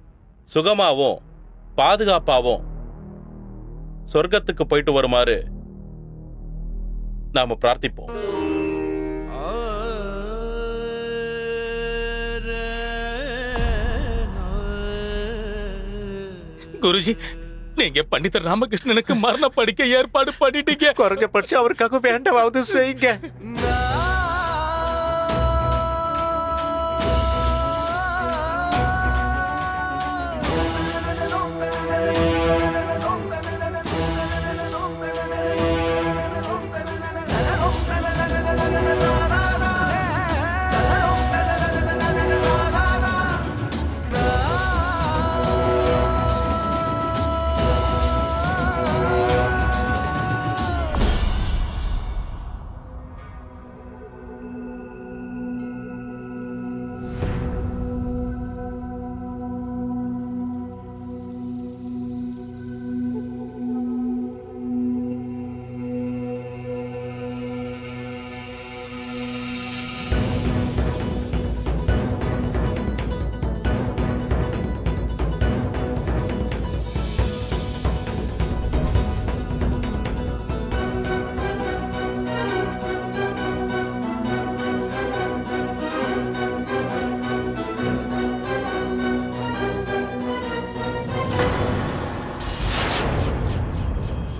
S5: சுகமாவும் பாதுகாப்பாவும் சொர்க்கத்துக்கு போயிட்டு வருமாறு நாம பிரார்த்திப்போம்.
S8: குருஜி, நீங்க பண்டிதர் ராமகிருஷ்ணனுக்கு மரண படிக்க ஏற்பாடு பண்ணிட்டீங்க.
S11: குறைஞ்சபட்சம் அவருக்காக வேண்டவாவது செய்யுங்க.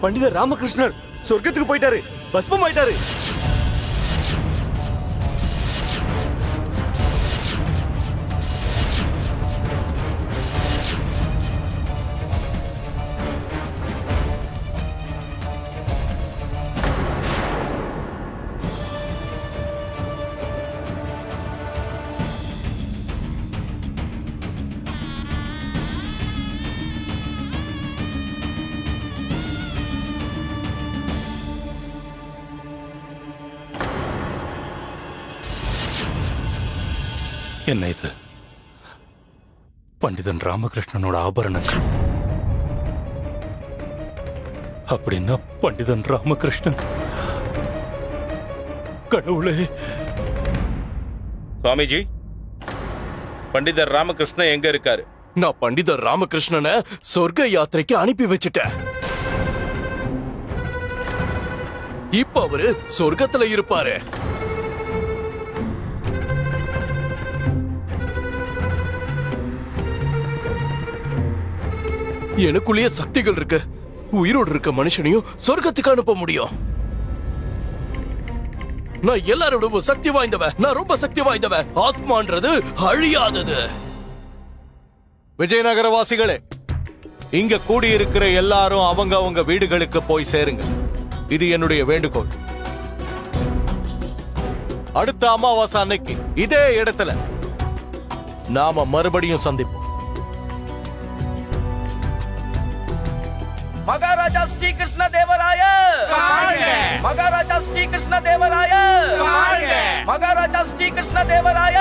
S2: பண்டிதர் ராமகிருஷ்ணர் சொர்க்கத்துக்கு போயிட்டாரு, பஸ்பம் ஆயிட்டாரு.
S3: என்ன இது? பண்டிதன் ராமகிருஷ்ணனோட ஆபரணங்கள். அப்படின்னா பண்டிதன் ராமகிருஷ்ணன் கடவுளே!
S5: சுவாமிஜி, பண்டிதர் ராமகிருஷ்ணன் எங்க இருக்காரு?
S7: நான் பண்டிதர் ராமகிருஷ்ணனை சொர்க்க யாத்திரைக்கு அனுப்பி வச்சிட்டேன். இப்ப அவரு சொர்க்கத்துல இருப்பாரு. எனக்குள்ளேயே சக்திகள் இருக்கு. உயிரோடு இருக்க மனுஷனையும் சொர்க்கத்துக்கு அனுப்ப முடியும். நான் எல்லாரோட சக்தி வாய்ந்தவன். நான் ரொம்ப சக்தி வாய்ந்தவன். ஆத்மான்றது அழியாதது.
S1: விஜயநகர வாசிகளே, இங்க கூடியிருக்கிற எல்லாரும் அவங்க வீடுகளுக்கு போய் சேருங்க. இது என்னுடைய வேண்டுகோள். அடுத்த அமாவாசை அன்னைக்கு இதே இடத்துல நாம மறுபடியும் சந்திப்போம்.
S4: மகாராஜா ஸ்ரீ கிருஷ்ண தேவராய மகாராஜா ஸ்ரீ கிருஷ்ண தேவராய மகாராஜா ஸ்ரீ கிருஷ்ண தேவராய.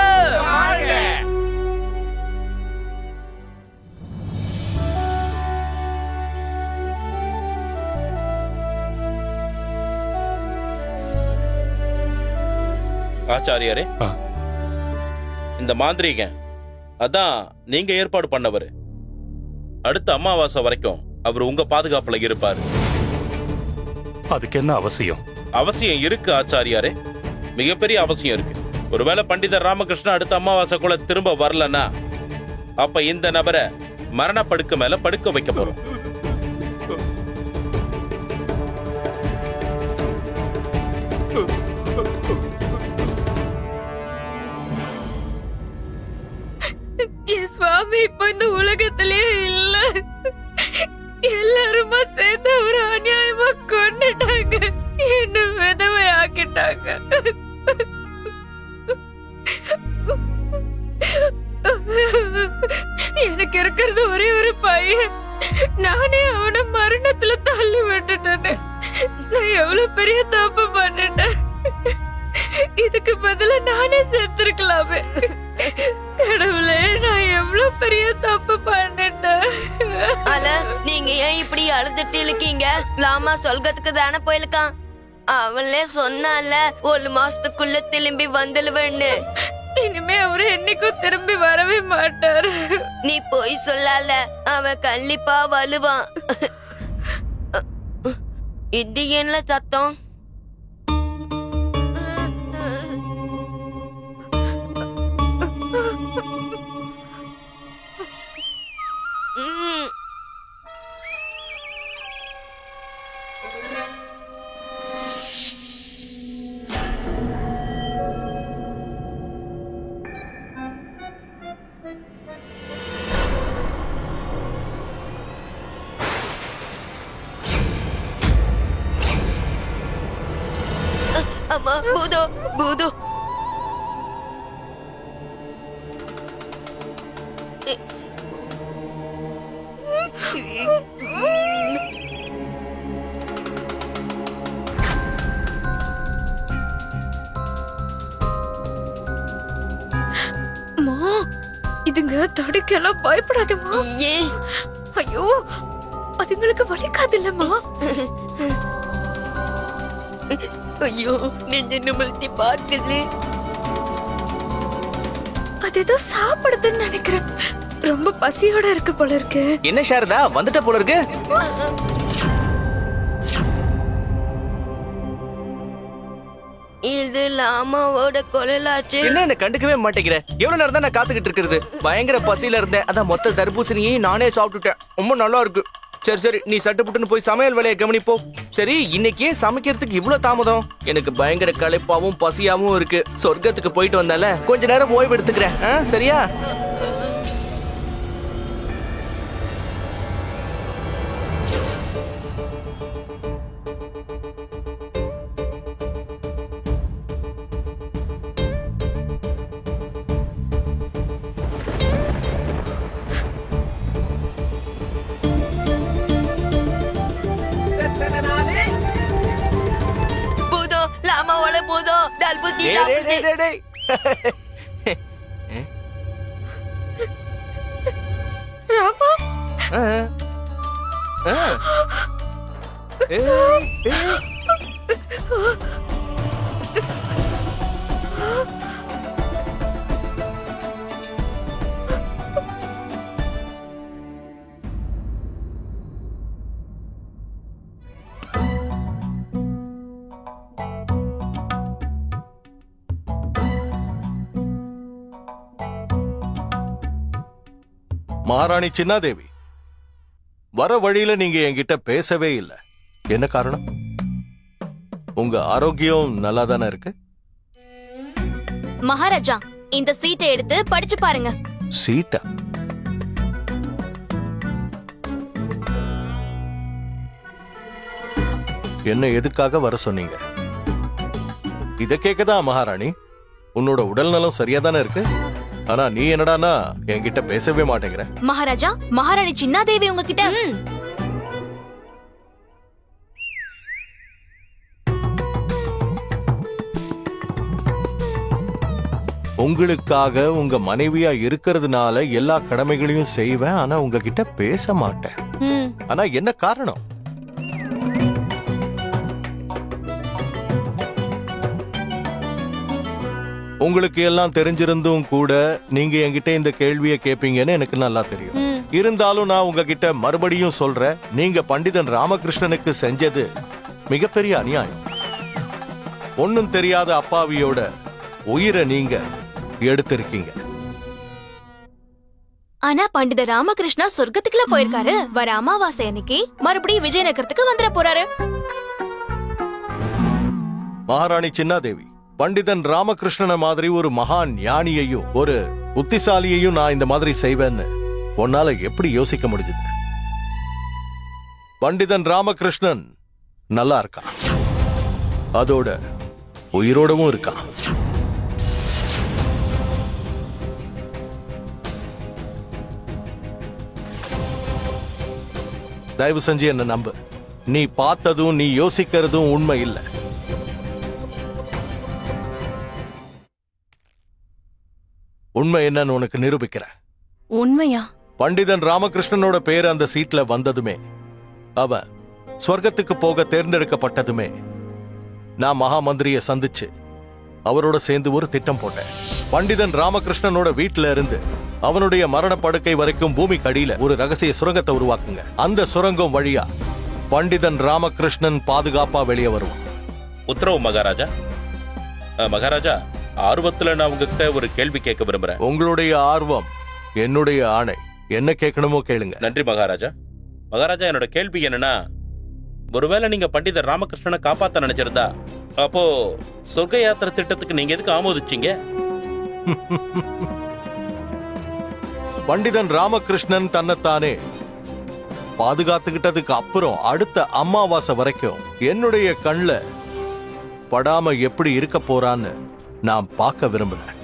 S5: ஆச்சாரியாரே, இந்த மாந்திரீகன் அதான் நீங்க ஏற்பாடு பண்ணவர். அடுத்த அமாவாசை வரைக்கும் அவர் உங்க பாதுகாப்புல இருப்பாரு.
S3: அதுக்கு என்ன அவசியம்?
S5: அவசியம் இருக்கு ஆச்சாரியாரே, மிகப்பெரிய அவசியம் இருக்கு. ஒருவேளை பண்டிதர் ராமகிருஷ்ணன் அடுத்த அமாவாசைக்குள்ள திரும்ப வரலன்னா அப்ப இந்த நபரை மரணப்படுக்க மேல படுக்க வைக்க போறோம்.
S9: என் சுவாமி இப்ப இந்த உலகத்திலே இல்ல. எல்லாருமா சேர்ந்து ஒரு அநியாயமா கொண்டுட்டாங்க. என்ன விதவை ஆக்கிட்டாங்க. எனக்கு இருக்கிறது ஒரே ஒரு பையன். நானே அவனை மரணத்துல தள்ளி விட்டுட்டேன்னு. நான் எவ்வளவு பெரிய தப்பு பண்ணிட்டேன். இதுக்கு பதிலா நானே செத்துருக்கலாமே. கடவுளே, நான் எவ்வளவு பெரிய தப்பு பண்ணிட்டேன்.
S10: நீங்க ஏன் இப்படி அழுதுட்டு இருக்கீங்க? லாமா சொல்கத்துக்கு தானே போயிருக்கான். அவளே சொன்னால 1 மாசத்துக்குள்ள திரும்பி வந்துடுவேன்னு.
S9: இனிமே அவரு என்னைக்கும் திரும்பி வரவே மாட்டாரு.
S10: நீ போய் சொல்லால, அவன் கண்டிப்பா வருவான். இது என்ன சத்தம்? அம்மா, பூதோ பூதோ.
S9: இதுங்க தடுக்கலாம் பயப்படாதம்மா. ஐயோ, அதுங்களுக்கு வலிக்காதில்லம்மா.
S10: ஐயோ, நெஞ்ச நிமிர்த்தி பார்க்கல.
S9: அது ஏதோ சாப்பிடுதுன்னு நினைக்கிறேன். ரொம்ப பசியோட இருக்கு போல இருக்கு.
S4: என்ன சாரதா, வந்துட்ட போல இருக்கு.
S10: இது லாமாவோட குரலாச்சு.
S4: என்ன கண்டுக்கவே மாட்டேங்கிற? எவ்வளவு நேரம் தான் நான் காத்துக்கிட்டு இருக்கிறது? பயங்கர பசியில இருந்தேன். அதான் மொத்த தர்பூசணியை நானே சாப்பிட்டுட்டேன். ரொம்ப நல்லா இருக்கு. சரி சரி, நீ சட்டுப்புட்டுன்னு போய் சமையல் வேலையை கவனிப்போ. சரி, இன்னைக்கே சமைக்கிறதுக்கு இவ்ளோ தாமதம்? எனக்கு பயங்கர களைப்பாவும் பசியாவும் இருக்கு. சொர்க்கத்துக்கு போயிட்டு வந்தால கொஞ்ச நேரம் ஓய்வு எடுத்துக்கிறேன். சரியா?
S9: ராமா,
S1: மகாராணி சின்னாதேவி, வர வழியில நீங்க என்கிட்ட பேசவே இல்லை. என்ன காரணம்? உங்க ஆரோக்கியம் நல்லா தானே இருக்கு?
S15: மகாராஜா, இந்த சீட்டை எடுத்து படிச்சு பாருங்க.
S1: சீட்டா? என்ன எதுக்காக வர சொன்னீங்க? இத கேக்கதான் மகாராணி. உன்னோட உடல் நலம் சரியா தானே இருக்கு. ஆனா நீ என்னடானா என்கிட்ட பேசவே மாட்டேங்கிற.
S15: மகாராஜா, மகாராணி சின்னாதேவி உங்ககிட்ட
S1: உங்களுக்காக உங்க மனைவியா இருக்கிறதுனால எல்லா கடமைகளையும் செய்வேன். ஆனா உங்ககிட்ட பேச மாட்டேன். ஆனா என்ன காரணம்? உங்களுக்கு எல்லாம் தெரிஞ்சிருந்தும் கூட நீங்க என்கிட்ட இந்த கேள்வியை கேட்பீங்கன்னு எனக்கு நல்லா தெரியும். இருந்தாலும் நான் உங்ககிட்ட மறுபடியும் சொல்றேன், நீங்க பண்டிதன் ராமகிருஷ்ணனுக்கு செஞ்சது மிகப்பெரிய அநியாயம். ஒன்னும் தெரியாத அப்பாவியோட உயிரை நீங்க எடுத்திருக்கீங்க.
S15: ஆனா பண்டித ராமகிருஷ்ணா சொர்க்கத்துக்குள்ள போயிருக்காரு. வர அமாவாசை அன்னைக்கு மறுபடியும் விஜயநகரத்துக்கு வந்துட போறாரு.
S1: மகாராணி சின்னாதேவி, பண்டிதன் ராமகிருஷ்ணன மாதிரி ஒரு மகா ஞானியையும் ஒரு புத்திசாலியையும் நான் இந்த மாதிரி செய்வேன்னு உன்னால எப்படி யோசிக்க முடியுது? பண்டிதன் ராமகிருஷ்ணன் நல்லா இருக்கான், அதோட உயிரோடவும் இருக்கான். தயவு செஞ்சு என்ன நம்பு. நீ பார்த்ததும் நீ யோசிக்கிறதும் உண்மை இல்லை. உண்மை என்னன்னு உனக்கு நிரூபிக்கிற.
S14: உண்மையா?
S1: பண்டிதன் ராமகிருஷ்ணனோட பேர் அந்த சீட்ல வந்ததுமே, அவன் ஸ்வர்க்கத்துக்கு போக தேர்ந்தெடுக்கப்பட்டதுமே, நான் மகா மந்திரியை சந்திச்சு அவரோட சேர்ந்து ஒரு திட்டம் போட்டேன். பண்டிதன் ராமகிருஷ்ணனோட வீட்டுல இருந்து அவனுடைய மரண படுக்கை வரைக்கும் பூமிக்கு அடியில ஒரு ரகசிய சுரங்கத்தை உருவாக்குங்க. அந்த சுரங்கம் வழியா பண்டிதன் ராமகிருஷ்ணன் பாதுகாப்பா வெளியே வருவான்.
S5: உத்தரவு மகாராஜா. மகாராஜா, ஆர்வத்துல நான் உங்ககிட்ட ஒரு கேள்வி கேட்க விரும்புறேன்.
S1: உங்களுடைய ஆர்வம் என்னுடைய ஆணை. என்ன கேட்கணுமோ கேளுங்க.
S5: நன்றி மகாராஜா. மகாராஜா, என்னோட கேள்வி என்னன்னா, ஒருவேளை நீங்க பண்டிதர் ராமகிருஷ்ணனை காப்பாத்த நினைச்சிருந்தா, அப்போ சொர்க்க யாத்திரை திட்டத்துக்கு நீங்க எதுக்கு ஆமோதிச்சீங்க?
S1: பண்டிதன் ராமகிருஷ்ணன் தன்னைத்தானே பாதுகாத்துக்கிட்டதுக்கு அப்புறம் அடுத்த அமாவாசை வரைக்கும் என்னுடைய கண்ல படாம எப்படி இருக்க போறான்னு நான் பார்க்க விரும்புறேன்.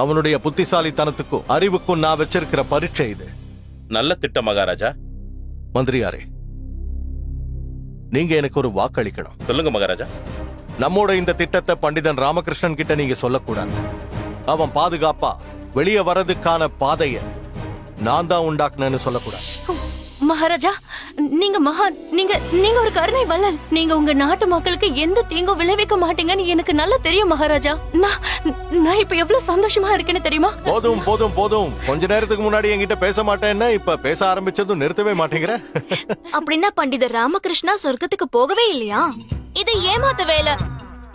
S1: அவனுடைய புத்திசாலித்தனத்துக்கும் அறிவுக்கும் நான் வச்சிருக்கிற பரீட்சை இது.
S5: நல்ல திட்டம் மகாராஜா.
S1: மந்திரியாரே, நீங்க எனக்கு ஒரு வாக்களிக்கணும்.
S5: சொல்லுங்க மகாராஜா.
S1: நம்மோட இந்த திட்டத்தை பண்டிதன் ராமகிருஷ்ணன் கிட்ட நீங்க சொல்லக்கூடாது. அவன் பாதுகாப்பா வெளியே வர்றதுக்கான பாதைய நான் தான் உண்டாக்குனேன்னு சொல்லக்கூடாது.
S14: மகாராஜா, நீங்க மகான். நீங்க ஒரு கருணை வள்ளல். நீங்க உங்க நாட்டு மக்களுக்கு எந்த தீங்கும் விளைவிக்க மாட்டீங்கன்னு எனக்கு நல்லா தெரியும் மகாராஜா. நான் இப்ப எவ்வளவு சந்தோஷமா இருக்கேன்னு தெரியுமா?
S1: போதும் போதும் போதும். கொஞ்ச நேரத்துக்கு முன்னாடி என்கிட்ட பேச மாட்டேன்னா இப்ப பேச ஆரம்பிச்சதும் நிறுத்தவே மாட்டேங்கிற.
S15: அப்படின்னா பண்டிதர் ராமகிருஷ்ணா சொர்க்கத்துக்கு போகவே இல்லையா? இது ஏமாத்த வேலை.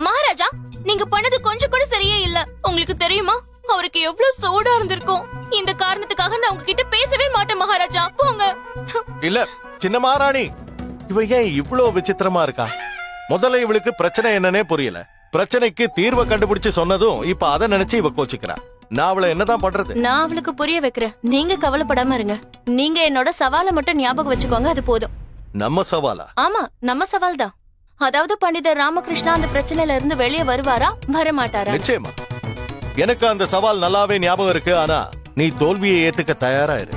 S15: மகாராஜா, நீங்க பண்ணது கொஞ்சம் கூட சரியே இல்ல. உங்களுக்கு தெரியுமா, அவருக்கு எவ்வளவு சூடா இருந்திருக்கும். இந்த காரணத்துக்காக நான் உங்ககிட்ட பேசவே மாட்டேன் மகாராஜா. போங்க.
S1: இல்ல சின்ன மகாராணி, இவ ஏன் இவ்வளவு விசித்திரமா இருக்கா? முதல்ல இவளுக்கு பிரச்சனை என்னன்னே புரியல. பிரச்சனைக்கு தீர்வை கண்டுபிடிச்சு சொன்னதும் இப்ப அதை நினைச்சு இவ கோச்சிக்கிறா. நான் அவளை என்னதான் பண்றது?
S14: நான் அவளுக்கு புரிய வைக்கிறேன். நீங்க கவலைப்படாம இருங்க. நீங்க என்னோட சவாலை மட்டும் ஞாபகம் வச்சுக்கோங்க, அது போதும்.
S1: நம்ம சவாலா?
S14: ஆமா, நம்ம சவால் தான். அதாவது பண்டிதர் ராமகிருஷ்ணா அந்த பிரச்சனையில இருந்து வெளியே வருவாரா, வரமாட்டாரா?
S1: நிச்சயமா. எனக்கு அந்த சவால் நல்லாவே ஞாபகம் இருக்கு. ஆனா நீ தோல்வியை ஏத்துக்க தயாரா இரு.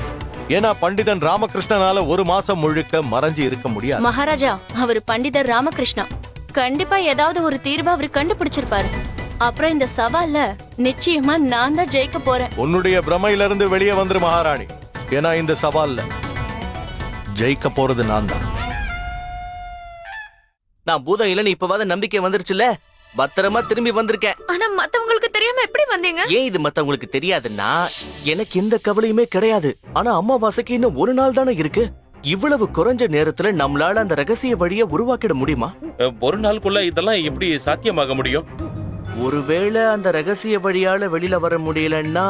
S1: ஏன்னா பண்டிதன் ராமகிருஷ்ணனால ஒரு மாசம் முழுக்க மறைஞ்சு இருக்க முடியாது.
S14: மகாராஜா, அவர் பண்டிதர் ராமகிருஷ்ணா. கண்டிப்பா ஏதாவது ஒரு தீர்வை அவர் கண்டுபிடிச்சிருப்பாரு. அப்புறம் இந்த சவால்ல நிச்சயமா நான் தான் ஜெயிக்க போறேன்.
S1: உன்னுடைய பிரமையில இருந்து வெளியே வந்துரு மகாராணி. ஏன்னா இந்த சவால்ல ஜெயிக்க போறது நான் தான்.
S4: நான் பூதம் இல்லன்னு இப்பவாத நம்பிக்கை வந்துருச்சுல. பத்திரமா திரும்பி வந்திருக்கேன்.
S9: ஆனா மத்தவங்களுக்கு தெரியாம எப்படி வந்தீங்க?
S4: ஏன் இது மத்தவங்களுக்கு தெரியாதுன்னா எனக்கு எந்த கவலையுமே கிடையாது. ஆனா அமாவாசைக்கு இன்னும் ஒரு நாள் தானே இருக்கு. இவ்வளவு குறைஞ்ச நேரத்துல நம்மளால அந்த ரகசிய வழியை உருவாக்கிட முடியுமா?
S5: ஒரு நாளுக்குள்ள இதெல்லாம் எப்படி சாத்தியமாக முடியும்?
S4: ஒருவேளை அந்த ரகசிய வழியால வெளியில வர முடியலன்னா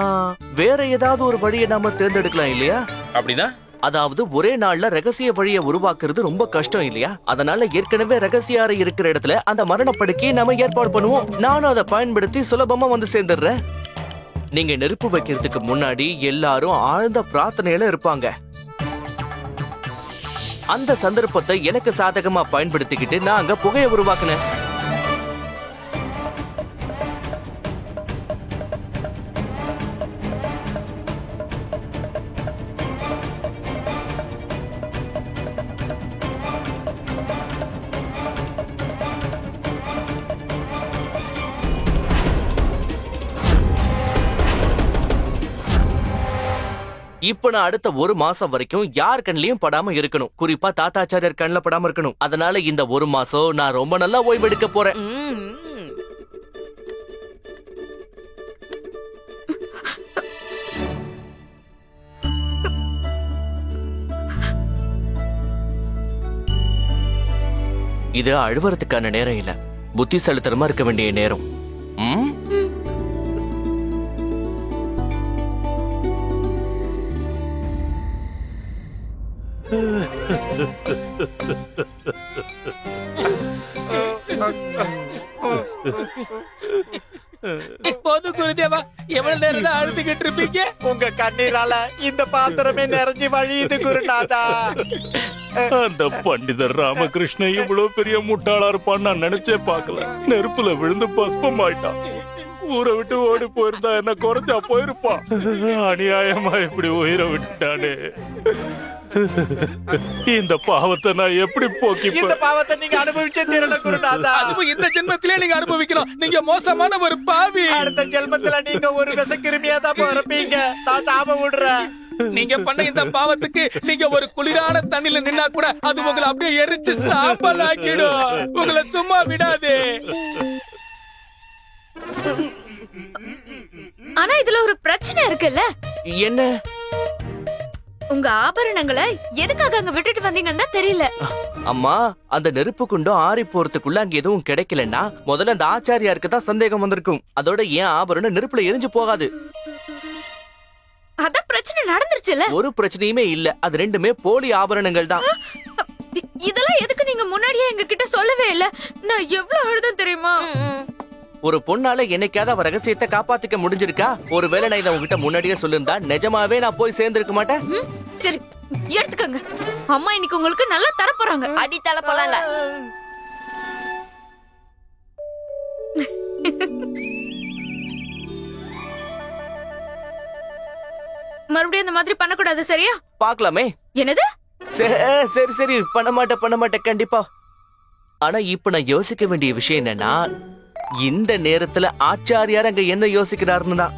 S4: வேற ஏதாவது ஒரு வழியை நாம தேர்ந்தெடுக்கலாம் இல்லையா?
S5: அப்படின்னா
S4: அதாவது ஒரே நாள்ல ரகசிய வழியை உருவாக்குறது ரொம்ப கஷ்டம் இல்லையா? அதனால ஏற்கனவே ரகசிய அறை இருக்கிற இடத்துல அந்த மரணப்படுக்கையை நாம ஏற்பாடு பண்ணுவோம். நானும் அதை பயன்படுத்தி சுலபமா வந்து சேர்ந்துடுறேன். நீங்க நெருப்பு வைக்கிறதுக்கு முன்னாடி எல்லாரும் ஆழ்ந்த பிரார்த்தனையில இருப்பாங்க. அந்த சந்தர்ப்பத்தை எனக்கு சாதகமா பயன்படுத்திக்கிட்டு நான் அங்க புகையை உருவாக்குனேன். இப்ப நான் அடுத்த ஒரு மாசம் வரைக்கும் யார் கண்ணிலையும் படாம இருக்கணும். குறிப்பா தாத்தாச்சாரியர் கண்ணில படாம இருக்கணும். அதனால இந்த ஒரு மாசம் நான் ரொம்ப நல்லா ஓய்வெடுக்க போறேன். இது அழுவறதுக்கான நேரம் இல்ல, புத்திசாலித்தனமா இருக்க வேண்டிய நேரம்.
S8: இப்போது குருதேவா, எவ்வளவு நேரம் தான் அழுதுகிட்டு இருப்பீங்க?
S11: உங்க கண்ணீரால இந்த பாத்திரமே நிறைஞ்சு வழியுது குருநாதா.
S3: அந்த பண்டிதர் ராமகிருஷ்ணன் இவ்வளவு பெரிய முட்டாளா இருப்பான்னு நான் நினைச்சே பார்க்கல. நெருப்புல விழுந்து பஸ்பம் ஆயிட்டான். ஊரை விட்டு ஓடி போயிருந்தா என்ன குறைஞ்சா போயிருப்பான். அநியாயமா இப்படி உயிரை விட்டுட்டானே. இந்த பாவத்தை நான் எப்படி போக்கிப்பேன்?
S11: இந்த பாவத்தை நீங்க அனுபவிச்சே தீரணும் குருநாதா.
S8: அதுவும் இந்த ஜென்மத்திலே நீங்க அனுபவிக்கணும். நீங்க மோசமான ஒரு பாவி.
S11: அடுத்த ஜென்மத்துல நீங்க ஒரு விஷக்கிருமியா தான் பிறப்பீங்க. நான் சாப விடுறேன்.
S8: நீங்க பண்ண இந்த பாவத்துக்கு நீங்க ஒரு குளிரான தண்ணில நின்னா கூட அது உங்களை அப்படியே எரிச்சு சாம்பல் ஆக்கிடும். உங்களை சும்மா விடாதே.
S9: ஆனா இதுல ஒரு பிரச்சனை இருக்குல்ல.
S4: என்ன?
S9: உங்க ஆபரணங்களை எதுக்காக அங்க விட்டுட்டு வந்தீங்கன்னு தெரியல.
S4: அம்மா, அந்த நெருப்பு குண்டும் ஆறி போறதுக்குள்ள அங்க எதுவும் கிடைக்கலன்னா முதல்ல அந்த ஆச்சாரியாருக்கு தான் சந்தேகம் வந்திருக்கும். அதோட ஏன் ஆபரணம் நெருப்புல எரிஞ்சு போகாது.
S9: அதான் பிரச்சனை நடந்துருச்சுல.
S4: ஒரு பிரச்சனையுமே இல்ல. அது ரெண்டுமே போலி ஆபரணங்கள் தான்.
S9: இதெல்லாம் எதுக்கு நீங்க முன்னாடியே எங்க கிட்ட சொல்லவே இல்ல? நான் எவ்வளவு அழுதம் தெரியுமா?
S4: ஒரு பொண்ணால என்னைக்காவது அவ ரகசியத்தை காப்பாத்திக்க முடிஞ்சிருக்கா? ஒருவேளை நான் இதை உங்ககிட்ட முன்னாடியே சொல்லிருந்தா நிஜமாவே நான் போய் சேர்ந்திருக்க மாட்டேன்.
S9: சரி, எடுத்துக்கங்க. அம்மா இன்னைக்கு உங்களுக்கு நல்லா தர போறாங்க.
S10: அடி தலை போலாங்க.
S9: மறுபடியும் இந்த மாதிரி பண்ணக்கூடாது, சரியா?
S4: பாக்கலாமே.
S9: என்னது?
S4: சரி சரி, பண்ண மாட்டேன் கண்டிப்பா. ஆனா இப்ப நான் யோசிக்க வேண்டிய விஷயம் என்னன்னா, இந்த நேரத்துல ஆச்சாரியார் அங்க என்ன யோசிக்கிறாருன்னு தான்.